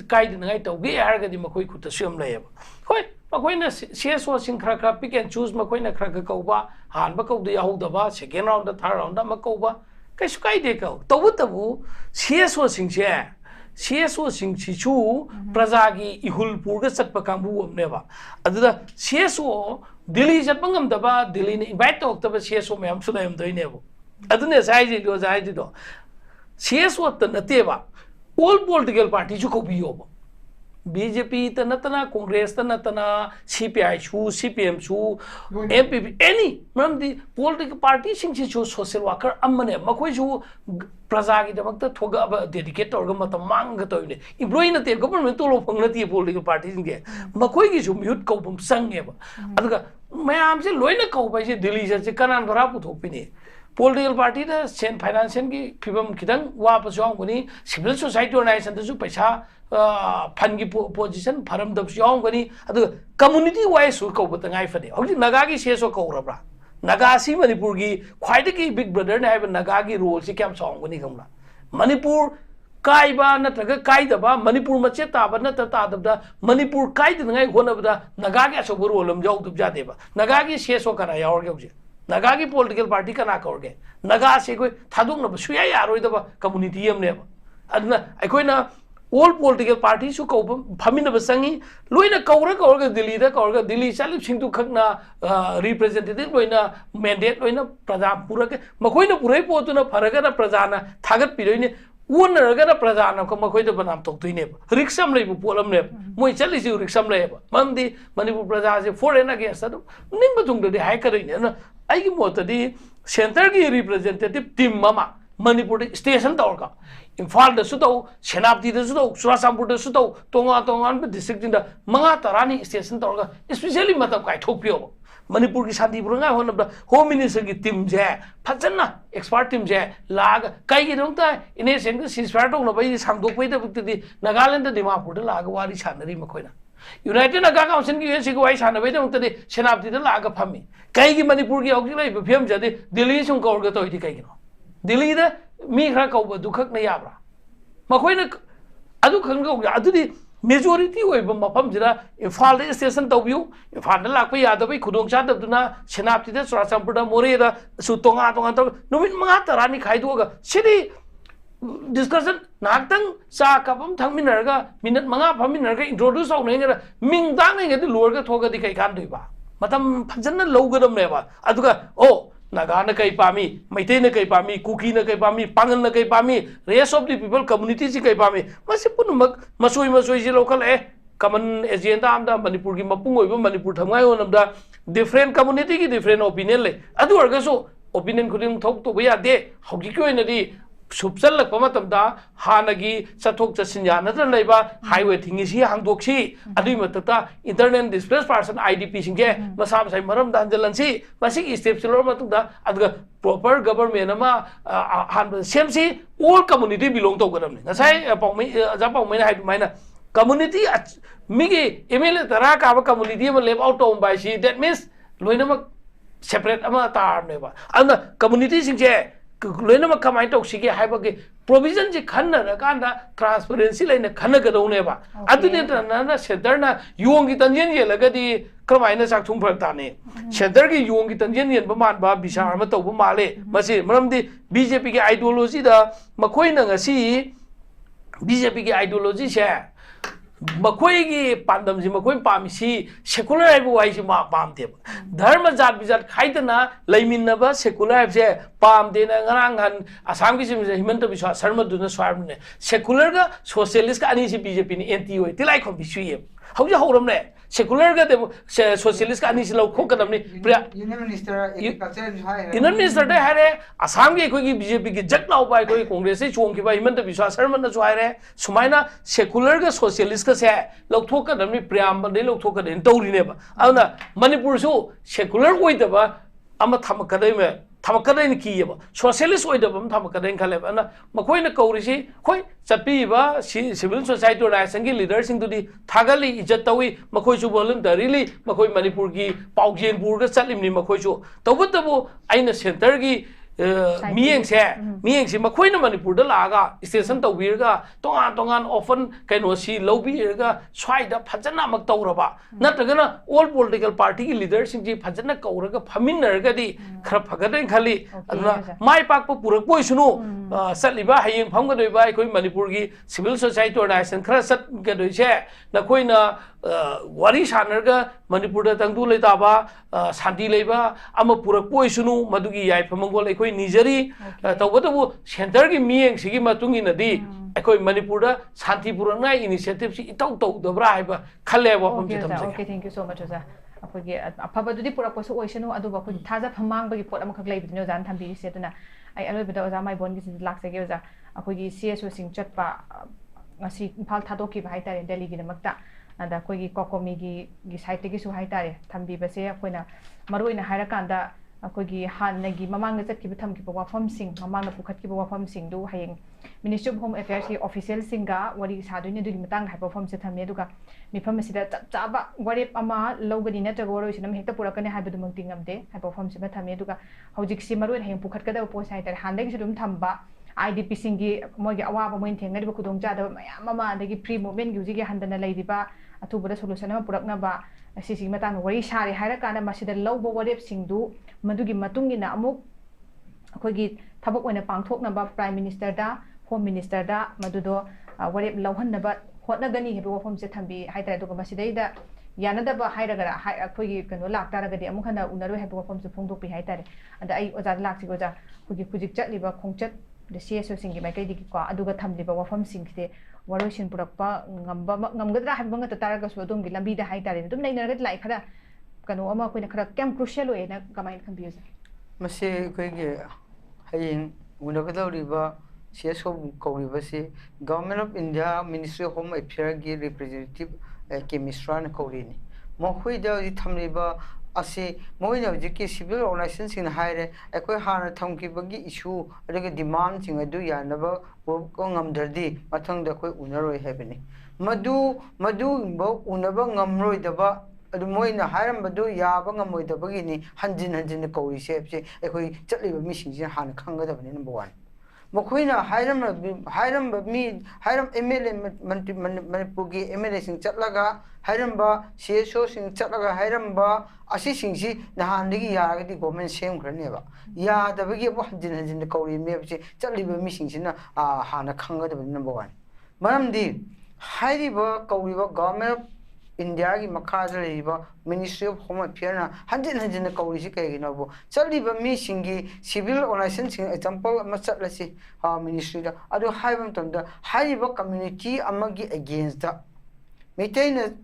kai din ngai tau ge har ga di makhoi khut siam lai ba hoi makhoi na CSO sing khra pick and choose makhoi na khra ka ba han ba kau da yahu da ba second round da third round da ma kau ba kai su kai de kau tabu CSO sing che CSO sing chi chu praja gi ihul pur ga chat pa kambu amne ba aduda CSO Delhi chat pangam da ba Delhi ne invite to ta ba CSO me am su dai am doi ne bo adune sai ji do CSO ta na te ba all political party chu ko bi yo ba BJP ta natana Congress ta natana CPI chu CPM chu MPP any from the political party sing chu social worker amane makhoi chu praja gi damak ta thoga ba dedicate or ga matam mang ga toine employee na te government to lo phang na te political party sing ge makhoi gi chu mute ko bum sang ge ba aduga mayam se loina ko ba je Delhi se kanan bara pu thok pini political party da sen financial gi phibam khidang wa pa jong gani civil society organization da chu paisa fangi position pharam da jong gani adu community wise su ko ba ngai fade hoji naga gi seso ko rabra naga si Manipur gi khwaida gi big brother na have naga gi role si kyam song gani gamla Manipur kai ba na taga kai da ba Manipur ma che ta ba na ta ta da Manipur kai da ngai hona ba naga gi aso role am jog dub ja de ba naga gi seso kana yaur ge hoji naga gi political party kana ka orge naga se koi thadung na su ya yaroi da ba community am ne ba adna ai na all political parties su ko phamin ba sangi loina kaura Delhi da kaura Delhi salib singtu khakna representative loina mandate loina praja pura ke makhoi na purai po tu na pharaga na praja na thagat piroine wonaraga na praja na ko makhoi da banam tok tuine ba riksam lei bu polam ne moi chali ji riksam lei ba mamdi Manipur praja se foreign against adu nimba tung de hai karoine na ai gi mota di center gi representative team mama Manipur station tawka Imphal da su tau Senapati da su tau Surasampur da su tau tonga district da manga tarani station tawka especially matam kai thokpio Manipur ki shanti puranga hon da home minister ki team je phajana expert team je lag kai gi dong ta ine sen ki ceasefire tong na bai samdok bai da bukti Nagaland da Dimapur da lag wari chanari makhoina United Naga Council ki yesi ko ai chana bai dong ta de Senapati da lag phami kai gi Manipur ki auki lai bpm jade Delhi sung kaur ga toi di kai gi no Delhi da mi khra ko ba dukhak na yabra makhoi na adu khang go adu di majority oi ba mafam jira Imphal da station tawbiu Imphal da lak pa ya da bai khudong cha dab duna Senapati da Surasampur da more da su tonga ta numit manga tarani khai do ga sidi discussion naktang sa kapam thangminar ga minute manga phaminar ga introduce au nei ga ming dang nei ga di lor ga thoga di kai kan doi ba matam phajana logadam ne ba aduga o Naga na kai pami, Maite na kai pami, Kuki na kai pami, Pangan na kai pami, rest of the people community si kai pami. Masipun masui si local common agenda amda Manipur ki mapung oi ba Manipur thamngai on amda different community ki different opinion le. Adu arga so opinion khuding thok to baya de hogi ko na di subsal lak pama tamda hanagi chathok chasin ya na laiba highway thingi si hangdok si adui matata internet displaced person IDP singje masam sai maram dan jalan si masik step silor matunda adga proper government ama han same si all community belong to gadam ni sai paumai ja paumai na hai maina community migi MLA tara ka community ma left out to by si that means loina separate ama tar ne ba ana community singje loina ma kamai tok sige haiba ge provision ji khanna ra kanda transparency laina khana ga done ba adune na center na yong gi tanjen ye laga di kamai na sak thum phar ta ne center gi yong gi tanjen yen ba man ba bisar ma to ba male masi maram di BJP ge ideology da makhoi na ngasi BJP ge ideology se मखोई पांडम से मखोई पामिसी secular है वो ऐसे पामते धर्म जात बिजात खाइतना लेमिनबा secular है पामते ना ngran Assam की से हिमंत बिस्वा शर्मा दुना स्वारने सेकुलर का सोशलिस्ट का अनी से बीजेपी ने एंटी होय तिलाई खो बिसुई हौजा हौरमने सेकुलर का सोशलिस्ट का अनी से लौ खोकदमने यूनियन मिनिस्टर दे हारे असम के कोई बीजेपी की जट लाउ पाई कोई कांग्रेस से चोंग की हिमंत बिस्वा शर्मा न स्वारे सुमाइना सेकुलर का सोशलिस्ट का से लौ खोकदमने प्रियम ने लौ खोकदन तौरिनेबा अना मणिपुर सु सेकुलर ओइदबा अमा थमकदै में थमकदन कीयब सोशलिस्ट ओइदबम थमकदन खलेब अना मखोइना कौरिसी खोइ चपीबा सिविल सोसाइटी ऑर्गेनाइजेशन की लीडर सिंह दुदी थागली इज्जत तवी मखोइसु वॉलंटरीली मखोइ मणिपुर की पाउजेनपुर का चलिमनि मखोइसु तबतबो आइना सेंटर की मियेंग से मखोइना मणिपुर लागा स्टेशन तौबीरगा तोंगान तोंगान ऑफन कैनोसी लौबीरगा स्वाइदा फजना मक तौरबा नत्रगना ऑल पॉलिटिकल पार्टी की लीडर सिंह जी फजना कौरगा फमिनरगदी खर फगदन खली अदना माय पाक पुरक पोइसुनु सलिबा हयेंग फमगदोइबा अखोइ मणिपुर की सिविल सोसाइटी ऑर्गेनाइजेशन खर सतगदोइसे नखोइना वारी सानरगा मणिपुर तंगदु लेताबा शांति लेबा अमा पुरक पोइसुनु मदुगी याइफमंगोल अखोइ निजरी तौबतबु सेंटर की मियेंग सिगी मतुंगी नदी अखोइ मणिपुर शांति पुरना इनिशिएटिव सि इतौ तौदबरा हाइबा खले वफम से थमसे okay thank you so much ओजा अखोगी अफबदुदी पुरकपसु ओइसनु अदुबा अखोइ थाजा फमांगबगी पोट अमखक लेबिदनो ओजान थंबिरिसे तुना आई अलोइबदा ओजा माइबोन की लाक्सगे ओजा अखोगी CSO Singh चटपा ngasi imphal thadoki ba haitare delhi gi namakta anda koi gi kokomi gi site gi su haitare thambi base akoina maroina haira kanda akoi gi han na gi mamang na chatki tham ki ba wafam sing mamang na pukhat ki ba wafam sing du hayeng ministry of home affairs ki official singa wari saduine du matang hai perform se thamye duga mifam sida chaba warep ama logani na tagoro sinam hekta purakane ha bedu mangting amde hai perform se thamye duga hojik si maroin hayeng pukhat ka da post haitare han dagi sudum thamba IDP singi mogi awaba moin thengari ba kudong jada mayam ama adagi free movement gi uji handana leidiba atubada solution ama purakna ba sisi matang wari sari haira kana masida lawbo warep singdu madugi matungina amuk akogi thabak oina pangthokna ba prime minister da home minister da madudo warep lawhanna ba hotnagani hebe wafam se thambi haitara duga masidaida yanada ba hairagara akogi kano laktaragadi amuk hana unaro hebe wafam se phongdokpi haitare ada ai oja laksi goja kugi kujik chatliba khongchat the CSO singi mai kai digi kwa aduga thamliba wafam singte warosin purakpa ngamgadra habanga tataraga so dum gi lambi da haitare dum nainaraga lai khara kano ama koina khara kem crucial oe na kamai confuse mase koi ge haying unagadauriba CSO kauriba se government of India ministry of home affairs gi representative ke misran kaurini mohoi da thamliba asi moina jiki civil organization sin haire ekoi hana thamkibagi issue adega demand sing adu yanaba ko ngamdardi mathang da koi unaroi hebini madu bo unaba ngamroi daba adu moina hairam badu yaba ngamoi dabagi ni hanjin koi sepse ekoi chatliba mi sing sin hana khangadabani number 1 mokoina hairam MLA manipugi MLA sing chatlaga hairam ba CSO sing chatlaga hairam ba asi sing si nahandigi yaragadi government sem khrane ba ya dabagi bo hanjin kauri mebse chatliba mi sing sina hana khangadabani number 1 maramdi hairiba kauriba government India ki makhaja leiba Ministry of Home Affairs na hanjin kauri si kai gina bo chaliba mi singi civil organization sing example ma chatlasi ministry da adu haibam tonda haiba community amagi against da metain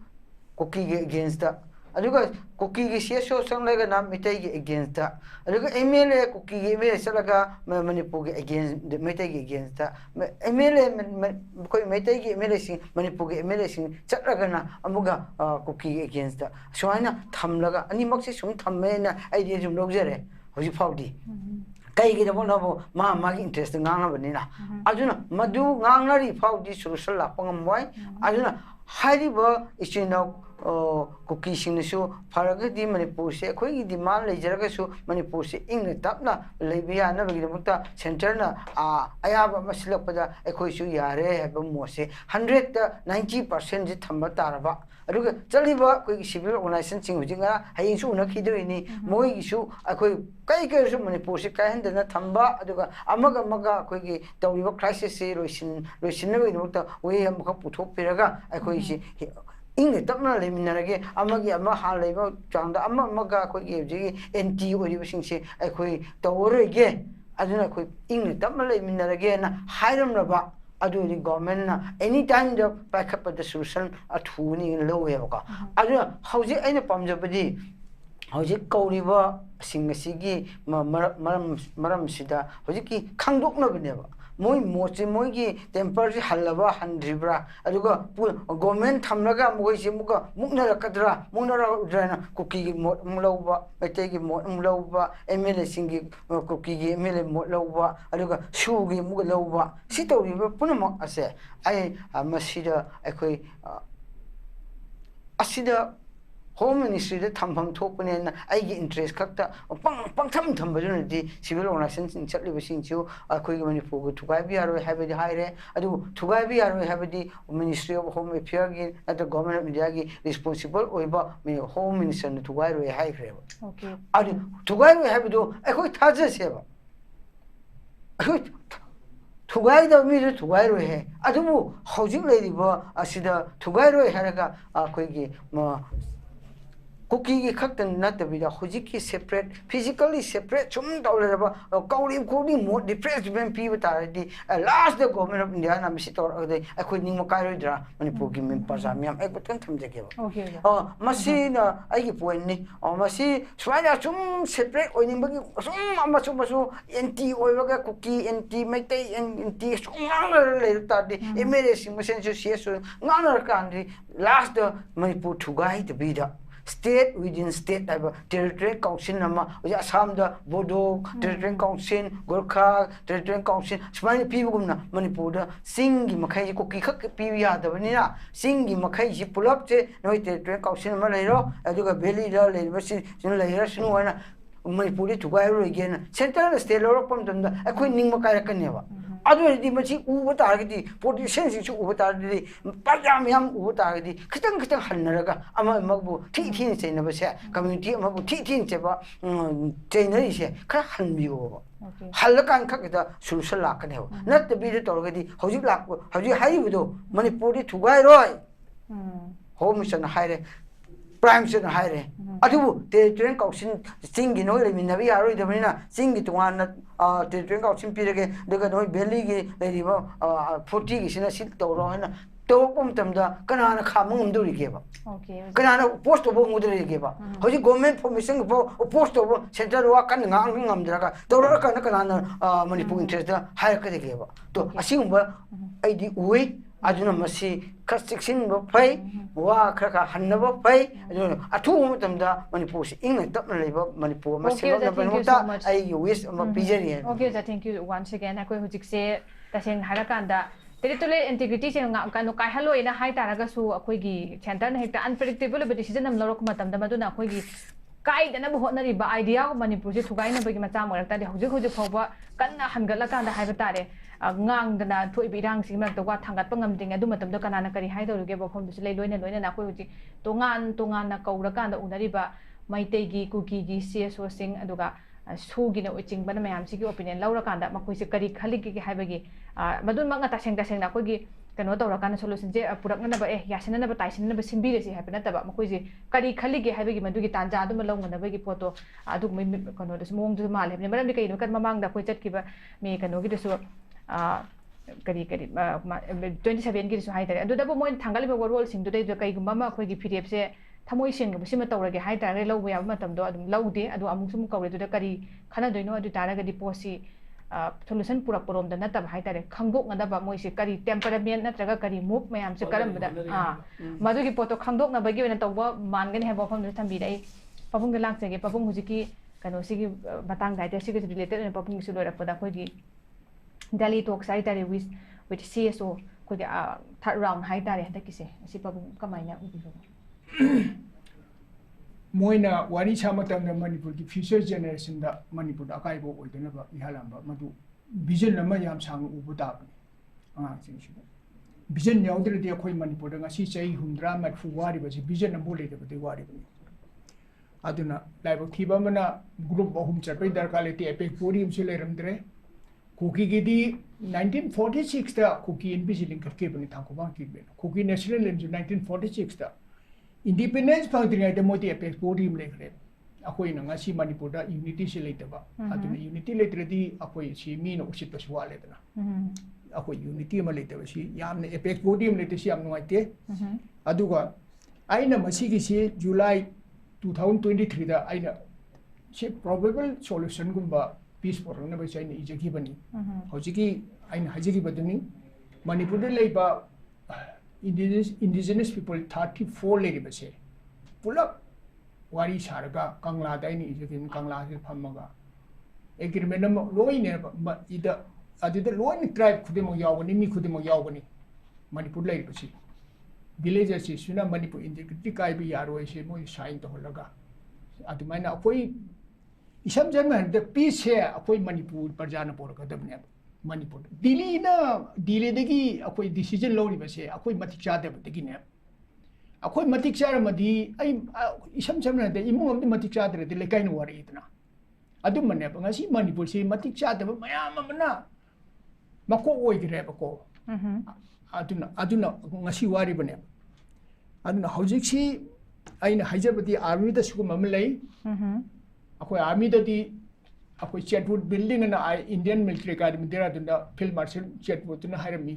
koki against da aduga koki gi CSO sang lega na metai gi against da aduga MLA koki gi MLA salaga manipur gi against metai gi against da MLA koi metai gi MLA sing manipur gi MLA sing chatlaga na amuga koki gi against da soina thamlaga ani makse sum thamme na idea jum logjare hoji faudi kai gi da mo ma gi interest ngang na bani na ajuna madu ngang na ri faudi solution la pangam wai ajuna hariba isina Kuki सिंगसु फरगदी मणिपुर से अखोई demand लेजरगसु Manipur से इंग तपना लेबिया नबगिदमता सेंटरना अयाब मसलपदा अखोइसु यारे हैब मोसे 190% जे थंबा तारबा अरुगा चलिबा कोई civil organisation सिंग हुजिंगा हयिंसु उनखिदोइनी मोइगिसु अखोई कई कईसु मणिपुर से काहंदना थंबा अदुगा अमगा मगा अखोइगी तौरिबा क्राइसिस से रोइसिनबगिदमता वे अमखा पुथोपिरगा अखोइसि इंग तपना लेमिनरगे अमगी अमा हाल लेबा चांदा अमा मगा अखोइगी हुजिगी एंटी ओरिबसिंगसे अखोइ तौरगे अदुना अखोइ इंग तपना लेमिनरगे ना हाइरमरबा अदुनी गवर्नमेंट ना any time the pack up the solution अथुनी लोवेबका अदुना हौजि अइना पामजबदी हौजि कौरिबा सिंगसिगी मरम सिदा हौजि की खांदोकनबनेबा मोई मोचे मोई की टेम्पर से हल्लबा हंड्रिब्रा अदुगा गवर्नमेंट थमलगा मोई से मुगा मुकनरकदरा मुकनरद्राना कुकी की मोट मुलौबा मैते की मोट मुलौबा एमएलए सिंगी कुकी की एमएलए मोट लौबा अदुगा शूगी मुगा लौबा सि तौरिबा पुनमक असे आई मसिदा अखोई असिदा होम मिनिस्ट्री थम्फम थोपने आईगी इंटरेस्ट खक्ता पंथम थम्बजुनदी सिविल ऑर्गेनाइजेशन चटलिबसिंगसु अखोइगी मणिपुर थुगाइबि यारोय हाइबदि हाइरे अदु थुगाइबि यारोय हाइबदि मिनिस्ट्री ऑफ होम अफेयर गी नत गवर्नमेंट ऑफ इंडिया गी रिस्पांसिबल ओइबा होम मिनिस्टर न थुगाइरोय हाइख्रेबा ओके अदु थुगाइरोय हाइबदु अखोइ थाजसेबा अखोइ थुगाइदा मिदु थुगाइरोय हे अदुबु हौजिक लेरिबा असिदा थुगाइरोय हारगा अखोइगी कुकी की खक्त नतबिदा हुजिकी सेपरेट फिजिकली सेपरेट सुम तौलरबा कौरी कोडी मोड डिप्रेसमेंट पीब तारदी last the government of India ना मिसी तौर अदे अखोइ निंग काइरोइद्रा मणिपुर की मेंबर जामियम एक बतन थमजेकेबा ओके मसी ना आइगी पॉइंट नि मसी स्वाइना सुम सेपरेट ओइनिंबगी सुम मसु एंटी ओइबगा कुकी एंटी मैते एंटी सुम ले तारदी एमएलए सिंगसेंसु सीएसु nganor country last the Manipur थुगाइ तबिदा state within state type territorial council nama Assam the Bodo territorial council Gorkha territorial council smani pibugumna Manipur da singi makai ko ki khak piya da banina singi makai ji pulap che noi territorial council ma leiro aduga valley da leiro sin leiro sinu wana Manipur thugai ro again central state lo pam dam da akoi ning makai raknewa अदुदी मची उब तारगदी politician सिंसु उब तारगदी पाजाम याम उब तारगदी खितंग खितंग हन्नरगा अमा मगबु थि थि चैनबसे community अमबु थि थि चेबा चैनरिसे खरा हनबियो हल्लकान खकदा सोल्यूशन लाकनेव नत बिदे तोरगदी हौजिक लाकबो हौजिक हाइबदो मणिपुरदी थुगाइ रोय होम मिशन हाइरे प्राइम मिनिस्टर हाइरे अदुबु टेरिटोरियल काउंसिल सिंगी नोय लेमिनबि यारोय दबनिना सिंगी तुवान टेरिटोरियल काउंसिल पिरगे दगा नोय वैली गी लेरिबो 40 गी सिना सिल तोरो हना तोपम तमदा कनाना खामु उंदुरिगेबा ओके कनाना पोस्ट ओबो मुदरिगेबा होजि गवर्नमेंट फॉर्मेशन बो पोस्ट ओबो सेंट्रल वा कन ngang ngamdraga तोरो कनाना मणिपुर इंटरेस्ट दा हायर कदेगेबा तो असिंबा आईडी उई अजुना मसी खसिक्सिन बो फै वा खरका हन्नबो फै अजुना अथु मतमदा मणिपुर से इंग तपना लेबा मणिपुर मसेल न बनमुता आई यूएस म पिजरी okay thank you once again अकोइ हुजिक से तसें हारकांदा टेरिटोरियल इंटीग्रिटी से कानो काइहलोइना हाइ तारगसु अखोइगी सेंटर न हेक्टा अनप्रेडिक्टेबल डिसीजन नम लौरक मतमदा मदुना अखोइगी काइदना होटनरीबा आइडिया मणिपुर से थुगाइनबगी मचा मरक्तादे हुजिक हुजिक फाउबा कन्ना हनगलकांदा हाइबा तारे ngang thoi birang sing mak to wa thangat pangam ding adu matam do kanana kari hai do ge bokhom du lei loina loina na ko ji tongan na kaura kan da unari ba maitei gi kuki gi cso sing aduga su gi na uching ban mayam si gi opinion laura kan da makoi se kari khali gi hai ba gi madun mak ta seng na ko gi kano to ra kan solution je purak na ba yasina na ba taisin na ba simbi re si hai na ta ba makoi ji kari khali gi hai ba gi madu gi tanja adu ma long na ba gi photo adu mai kano da mong du mal he maram di kai no kan mamang da koi chat ki ba me kano gi su करी 27 की सु हाइतारे अदुदबो मोय थांगलिबो role सिंग दुदै कई गुम्बा अखोइगी PDF से थमोइ सेंग बसिम तौरगे हाइतारे लौबो याब मतमदो अदुम लौदे अदु अमुसुम कौरे दुदा करी खनादोइनो अदु तारगदी पोसी सोल्यूशन पूरा पुरोमदा नतब हाइतारे खंगदोक नदबा मोइसे करी टेम्परामेंट नत्रगा करी मूव मयाम से करमबदा मदुगी पोतो खंगदोक नबगी वेना तौबा मानगने हेबो फम थंबिदai पबुंग लांगसेगे पबुंग हुजिकी कनोसिगी मतंग दाइते सिगी रिलेटेड पबुंग सु लोरपदा खोइगी Delhi talks haitare with CSO ko third round haitare handa kise asi pabu kamaina ubiho Moina वारी छामतम मणिपुर की फ्यूचर जेनरेशन दा मणिपुर दा अकाइबो ओइदनबा इहालांबा मधु विजन अमा याम सांग उबु ताबनी अंगां सिंसिदा विजन याउद्रदि अखोय मणिपुर दा ngasi चई हुंद्रा मटफु वारी बजे विजन अमो लेदबदि वारी बनी अदुना लाइबो थीबा मना ग्रुप अहुम चटपै दरकार लेते एपेक पोरियम से लेरमद्रे कुकी गिदी 1946 दा कुकी एनपीसी लिंक के बनी थांकोबा की बे कुकी नेशनल लेंज 1946 दा इंडिपेंडेंस फाउंड्रिंग दा मोदी एपेक पोरियम लेखरे अखोय न ngasi मणिपुर दा यूनिटी से लेतबा अदुना यूनिटी लेत्रदि अखोय सी मीनो उचित पसु वालेदना अखोय यूनिटी अमा लेतबा सी यामने एपेक पोरियम लेते सी याम नुवाइते अदुगा आइना मसीगी सी जुलाई 2023 दा आइना से प्रोबेबल सॉल्यूशन गुंबा पीस पोरंगना बे चाइना इजगी बनी हौजिकी आइना हजिगी बदनी मणिपुर दे लेबा इंडिजिनस पीपल 34 लेगे बसे पुलप वारी सारगा कंगला दाइनी इजगी कंगला से फमगा एग्रीमेंट म लोइने इदा अदिदा lion tribe खुदेमो यावगनी me खुदेमो यावगनी Manipur लेबसी villages suna manipur integrity kai bi yaro se mo sign to laga adumaina akoi isam janma the peace he akoi manipur parjana por ka dabne manipur delhi degi akoi decision lo ri ba se akoi matik cha de degi ne akoi matik cha ramadi ai isam janma de imung am de matik cha de lekai no wari itna adum mane ba ngasi manipur se matik cha de mayam amna mako oi gre ba ko aduna ngasi wari bane aduna hojik si aina hajabati army da suku mamlai akoi army da di akoi chatwood building na indian military academy dera dunda field marshal chatwood na hirami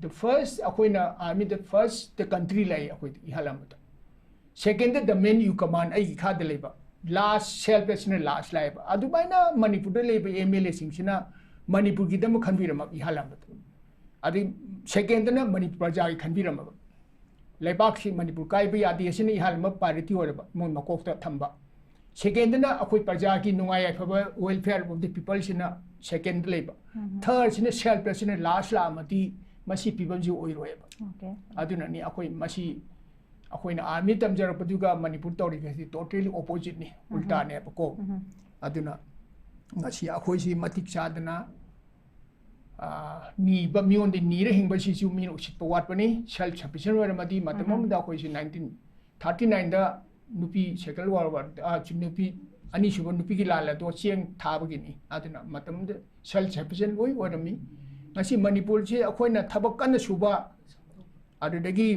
the first akoi na army the first the country lai akoi ihalamata second the main you command ai kha de leba last self president last lai ba adubaina manipur de leba mla singsina manipur gi dam khanbirama ihalamata adi second na manipur praja gi khanbirama लेबाक से मणिपुर कायबी आदि असने इहालम party ओरबा मोन मकोकता थंबा second ना अखोय प्रजा की नुंगाय फबा वेलफेयर ऑफ द पीपल सिना सेकेंड लेबा थर्ड सिना सेल्फ प्रेसिडेंट लास्ट ला मती मसी पीपल जी ओइरोयबा ओके अदुना नि अखोय मसी अखोय ना आर्मी तमजर पदुगा मणिपुर तौरी गसी टोटली ऑपोजिट नि उल्टा ने बको अदुना ngasi अखोय सि मतिक चादना ni ba mion de ni re hing ba si chu min usit pa wat pani self sufficient wa madi matamam da koi si 1939 da nupi second world war nupi ani suba nupi gi la do cheng tha ba gi ni aduna matam de self sufficient oi wa mi ngasi manipur che akhoi na thabak kan suba adu dagi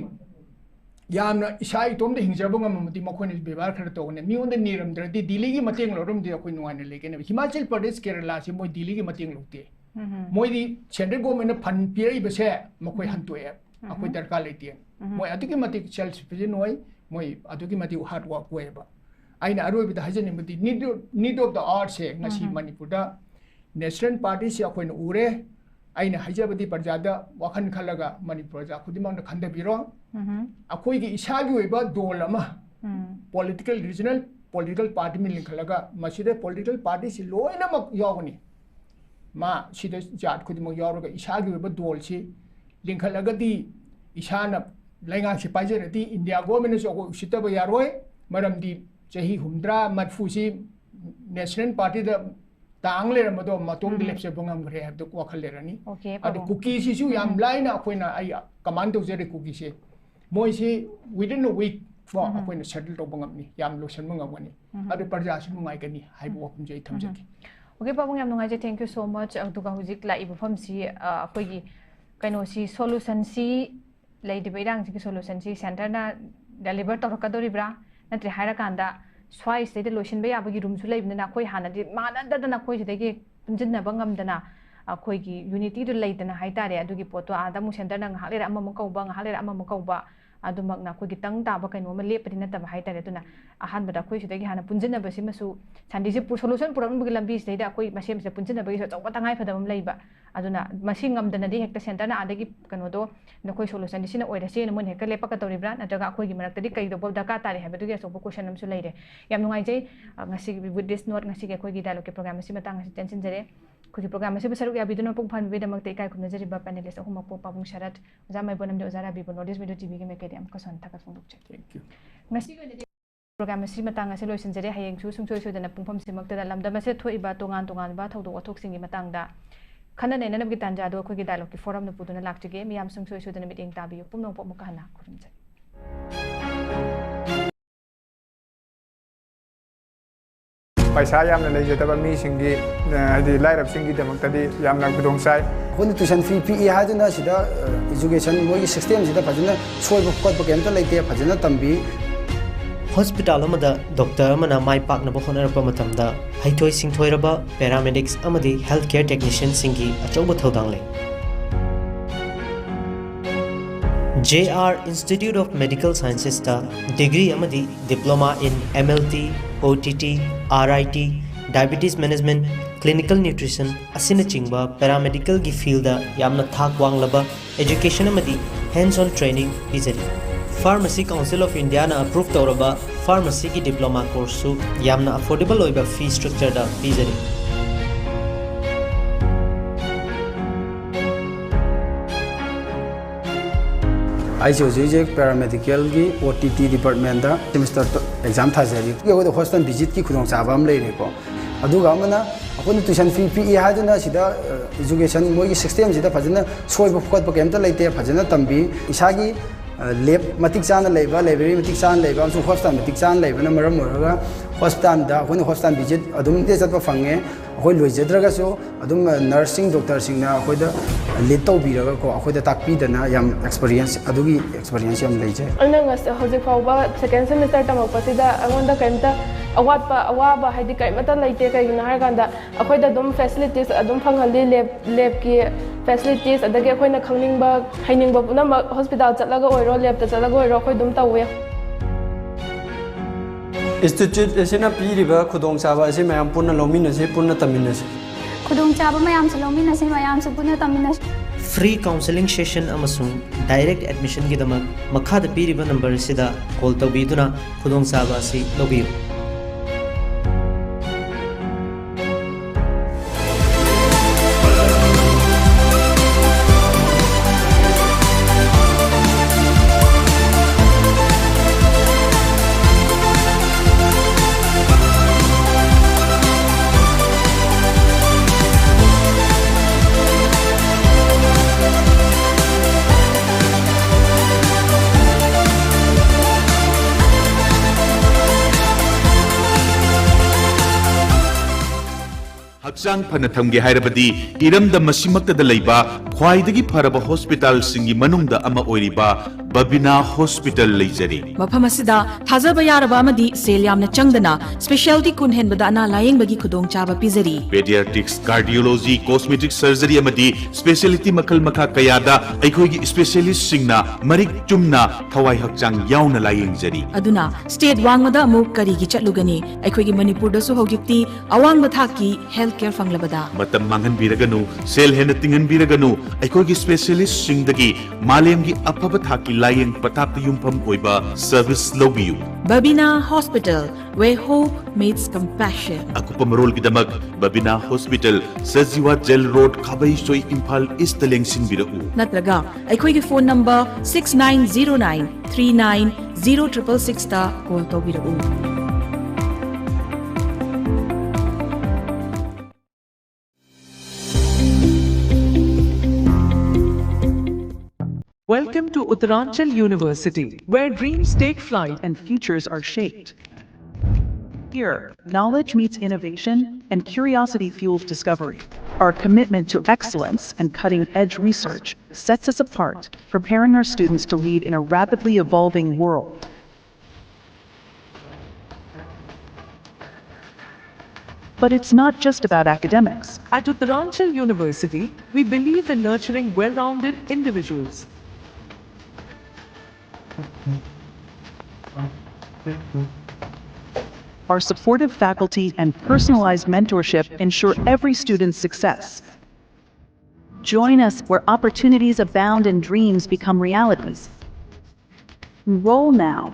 yamna isai tom de hingjaba ngam mati makhoi ni bebar khar to ne mion de niram dradi dili gi mateng lo rum de akhoi nuane le ke ne himachal pradesh kerala se moi dili gi mateng lo te Modi central government fund पीरई बसे मखोय हंतोए अखोय दरकार लेते मोय अदुकी मतिक self sufficient होय मोय अदुकी मतिक hard work होयबा आइना अरोय बिदा हजने मति नीड ऑफ द आर्ट से ngasi मणिपुर दा नेशनल पार्टी से अखोय न उरे आइना हजबदी प्रजादा वखन खलगा मणिपुर जा खुदिमंग द खंदबिरो अखोय गी इसागी होयबा दोल अमा पॉलिटिकल रीजनल पॉलिटिकल पार्टी में लिखलगा मसिदे पॉलिटिकल पार्टी से लोइना मक यावनी मा सिदा जात खुदिमो यावरगा इसागी वेबा दोल से लिंखलगदी इसाना लाइंगा से पाइजरदी इंडिया गवर्नमेंट से को उसितबा यारोय मरमदी चही हुमद्रा मटफु से नेशनल पार्टी दा तांग लेरमदो मतोंग दिलेपसे बंगम गरे हबदो वखल लेरनी अदो कुकी सिसु याम लाइना अखोइना आई कमांड तोजरे कुकी से मोय से विदिन अ वीक फॉर अखोइना सेटल तो बंगमनी याम लोसन बंगमनी अदो प्रजा से नुंगाइगनी हाइबो वखम जे थमजकी ओके पाबुंग याम नुंगाइजे थैंक यू सो मच अदुगा हुजिक लाई बफम सी अखोइगी कनो सी सॉल्यूशन सी लेदि बैरांग सी सॉल्यूशन सी सेंटर ना डिलीवर तौरकदोरिब्रा नत्रे हायरा कांदा स्वाइ स्टेट लोशन बे याबगी रूम सु लेबना अखोइ हानादि मानददना अखोइ सिदगी पुंजिनना बंगमदना अखोइगी यूनिटी दु लेदना हाइतारे अदुगी पोतो आदा मु सेंटर ना हालेर अमम कौबा हालेर अमम कौबा अदुमकना अखोइगी तंग ताबा कनो म लेपदि नतबा हाइतारे अदुना अहानबदा अखोइ सिदगी हाना पुंजिनबसि मसु संदिसे सोल्यूशन पुरंबगी लंबी स्टेट अखोइ मसेमसे पुंजिनबगी चौबा तंगाइ फदबम लेबा अदुना मसिंग amdanadi hekta center na adagi kanodo nakoi solution disina oira se mon hekka lepaka toribra nataga akoi gi marakta di kai do bob daka tare habedu ge sobo question am su leire yam nungai jai ngasi with this note ngasi ge koi gi dialogue program si matang si tension jare ꯑꯩꯈꯣꯏꯒꯤ programme ꯑꯁꯤꯕꯨ ꯁꯔꯨꯛ ꯌꯥꯕꯤꯗꯨꯅ ꯄꯨꯡ ꯐꯥꯟꯕꯒꯤꯗꯃꯛꯇ ꯏꯀꯥꯏ ꯈꯨꯝꯅꯖꯔꯤꯕ panelist ꯑꯍꯨꯝꯃꯛꯄꯨ ꯄꯥꯕꯨꯡ ꯁꯔꯠ ꯑꯣꯖꯥ ꯃꯥꯏꯕꯣꯟ ꯑꯃꯗꯤ ꯑꯣꯖꯥ ꯔꯥꯕꯤꯕꯨ north east video ꯇꯤꯚꯤꯒꯤ ꯃꯥꯏꯀꯩꯗ ꯑꯃꯨꯛꯀ ꯁꯣꯟ ꯊꯥꯒꯠ ꯐꯣꯡꯗꯣꯛꯆꯔꯤ ꯉꯁꯤꯒꯤ ꯑꯣꯏꯅꯗꯤ ꯄ꯭ꯔꯣꯒ꯭ꯔꯥꯝ ꯑꯁꯤ ꯃꯇꯥꯡ ꯑꯁꯤ ꯂꯣꯏꯁꯤꯟꯖꯔꯦ ꯍꯌꯦꯡꯁꯨ ꯁꯨꯡꯁꯣꯏ ꯁꯣꯏꯗꯅ ꯄꯨꯡꯐꯝꯁꯤꯃꯛꯇꯗ ꯂꯝꯗꯝ ꯑꯁꯤꯗ ꯊꯣꯛꯏꯕ ꯇꯣꯉꯥꯟ ꯇꯣꯉꯥꯟꯕ ꯊꯧꯗꯣꯛ ꯋꯥꯊꯣꯛꯁꯤꯡꯒꯤ ꯃꯇꯥꯡꯗ ꯈꯟꯅ ꯅꯩꯅꯅꯕꯒꯤ ꯇꯥꯟꯖꯥꯗꯣ ꯑꯩꯈꯣꯏꯒꯤ ꯗꯥꯏꯂꯣꯒꯀꯤ ꯐꯣꯔꯝꯅ ꯄꯨꯗꯨꯅ ꯂꯥꯛꯆꯒꯦ ꯃꯤꯌꯥꯝ ꯁꯨꯡꯁꯣꯏ ꯁꯣꯏꯗꯅ ꯃꯤꯠꯌꯦꯡ ꯇꯥꯕꯤꯌꯨ ꯄꯨꯝꯅꯃꯛꯄꯨ ꯑꯃꯨꯛꯀ ꯍꯟꯅ ꯈꯨꯔꯨꯝꯖꯔꯤ पैसा यामना लेजदबा मीसिंगी हाइदि लाइरबसिंगीदमक्तदि यामना खुदोंचाइ ꯑꯩꯈꯣꯏꯅ ꯇꯨꯏꯁꯟ ꯐꯤ ꯄꯤꯛꯏ ꯍꯥꯏꯗꯨꯅ ꯁꯤꯗ ꯏꯖꯨꯀꯦꯁꯟ ꯃꯣꯏꯒꯤ ꯁꯤꯁꯇꯦꯝꯁꯤꯗ ꯐꯖꯅ ꯁꯣꯏꯕ ꯈꯣꯠꯄ ꯀꯩꯝꯇ ꯂꯩꯇꯦ ꯐꯖꯅ ꯇꯝꯕꯤ ꯍꯣꯁꯄꯤꯇꯥꯜ ꯑꯃꯗ ꯗꯣꯛꯇꯔ ꯑꯃꯅ ꯃꯥꯏ ꯄꯥꯛꯅꯕ ꯍꯣꯠꯅꯔꯛꯄ ꯃꯇꯝꯗ ꯍꯩꯊꯣꯏ ꯁꯤꯡꯊꯣꯏꯔꯕ ꯄꯦꯔꯥꯃꯦꯗꯤꯛꯁ ꯑꯃꯗꯤ ꯍꯦꯜꯊ ꯀꯦꯌꯔ ꯇꯦꯛꯅꯤꯁꯤꯌꯟꯁꯤꯡꯒꯤ ꯑꯆꯧꯕ ꯊꯧꯗꯥꯡ ꯂꯩ JR Institute of Medical Sciences degree amadi diploma in MLT, OTT, RIT, diabetes management, clinical nutrition asina chingba paramedical gi field da yamna thak wanglaba education amadi hands on training pizari Pharmacy Council of India na approve tawraba pharmacy gi diploma course su yamna affordable oiba fee structure da pizari ICOJ paramedical की OTT department दा semester exam थाजरी ये hostel visit की खुदों चाबा हम ले रहे को अदुगा हमना अपन tuition fee P हादुना सिदा education मोगी system सिदा फजना सोय बखत बकेमता लेते फजना तंबी इसागी lab matik chan leiba library matik chan leiba amsu hostel matik chan leiba na maram moraga hostel da अपन hostel visit adum de chatpa fange अखोई लोइजद्रगा सो अदुम नर्सिंग डॉक्टर सिंगना अखोइदा लीड तौबीरगा को अखोइदा ताकपीदना याम experience अदुगी experience याम लेजे अना हौजिक फाउबा second semester तमकपसिदा अगोंदा कैमता अवाबा हाइदि कैमता लेते कैगिना हारगांदा अखोइदा दुम facilities अदुम फंगहलि lab की facilities अदगे अखोइना खंगनिंगबा हाइनिंगबा पुना hospital चलगा ओइरो lab चलगा ओइरो अखोइ दुम तौवे Institute asina piriba khudong chaba ase mayam punna lominase punna taminase khudong chaba mayam se lominase mayam se punna taminase free counseling session amasung direct admission gi damak makhada piriba number sida call tawbiduna khudong chaba si lobiyu Hacang phana thamge hairabadi iramda masimakta leiba khwaidagi pharaba hospital singi manungda ama oiriba Babina Hospital leijari mafam asida thajaba yaraba amadi sel yamna changdana specialty kun henbada ana layengbagi khudong chaba pizari pediatrics cardiology cosmetic surgery amadi specialty makal makha kayada aikhoigi specialist singna marik chumna thawai hacang yauna layengjari aduna state wangmada amuk karigi chatlugani aikhoigi manipur da su hojikti awangba thaki health care fanglabada matam mangan biraganu sel hena tingan biraganu aikhoigi specialist singdagi malemgi afaba thaki layeng patak yumpam oiba service lobiyu Babina Hospital where hope meets compassion akupa marol gidamak Babina Hospital Sajiwa Jail Road Khabai Soi Imphal East Lengsin birau natraga aikhoigi phone number 6909390666 ta call tawbirau Welcome to Uttaranchal University, where dreams take flight and futures are shaped. Here, knowledge meets innovation and curiosity fuels discovery. Our commitment to excellence and cutting-edge research sets us apart, preparing our students to lead in a rapidly evolving world. But it's not just about academics. At Uttaranchal University, we believe in nurturing well-rounded individuals. Our supportive faculty and personalized mentorship ensure every student's success. Join us where opportunities abound and dreams become realities. Enroll now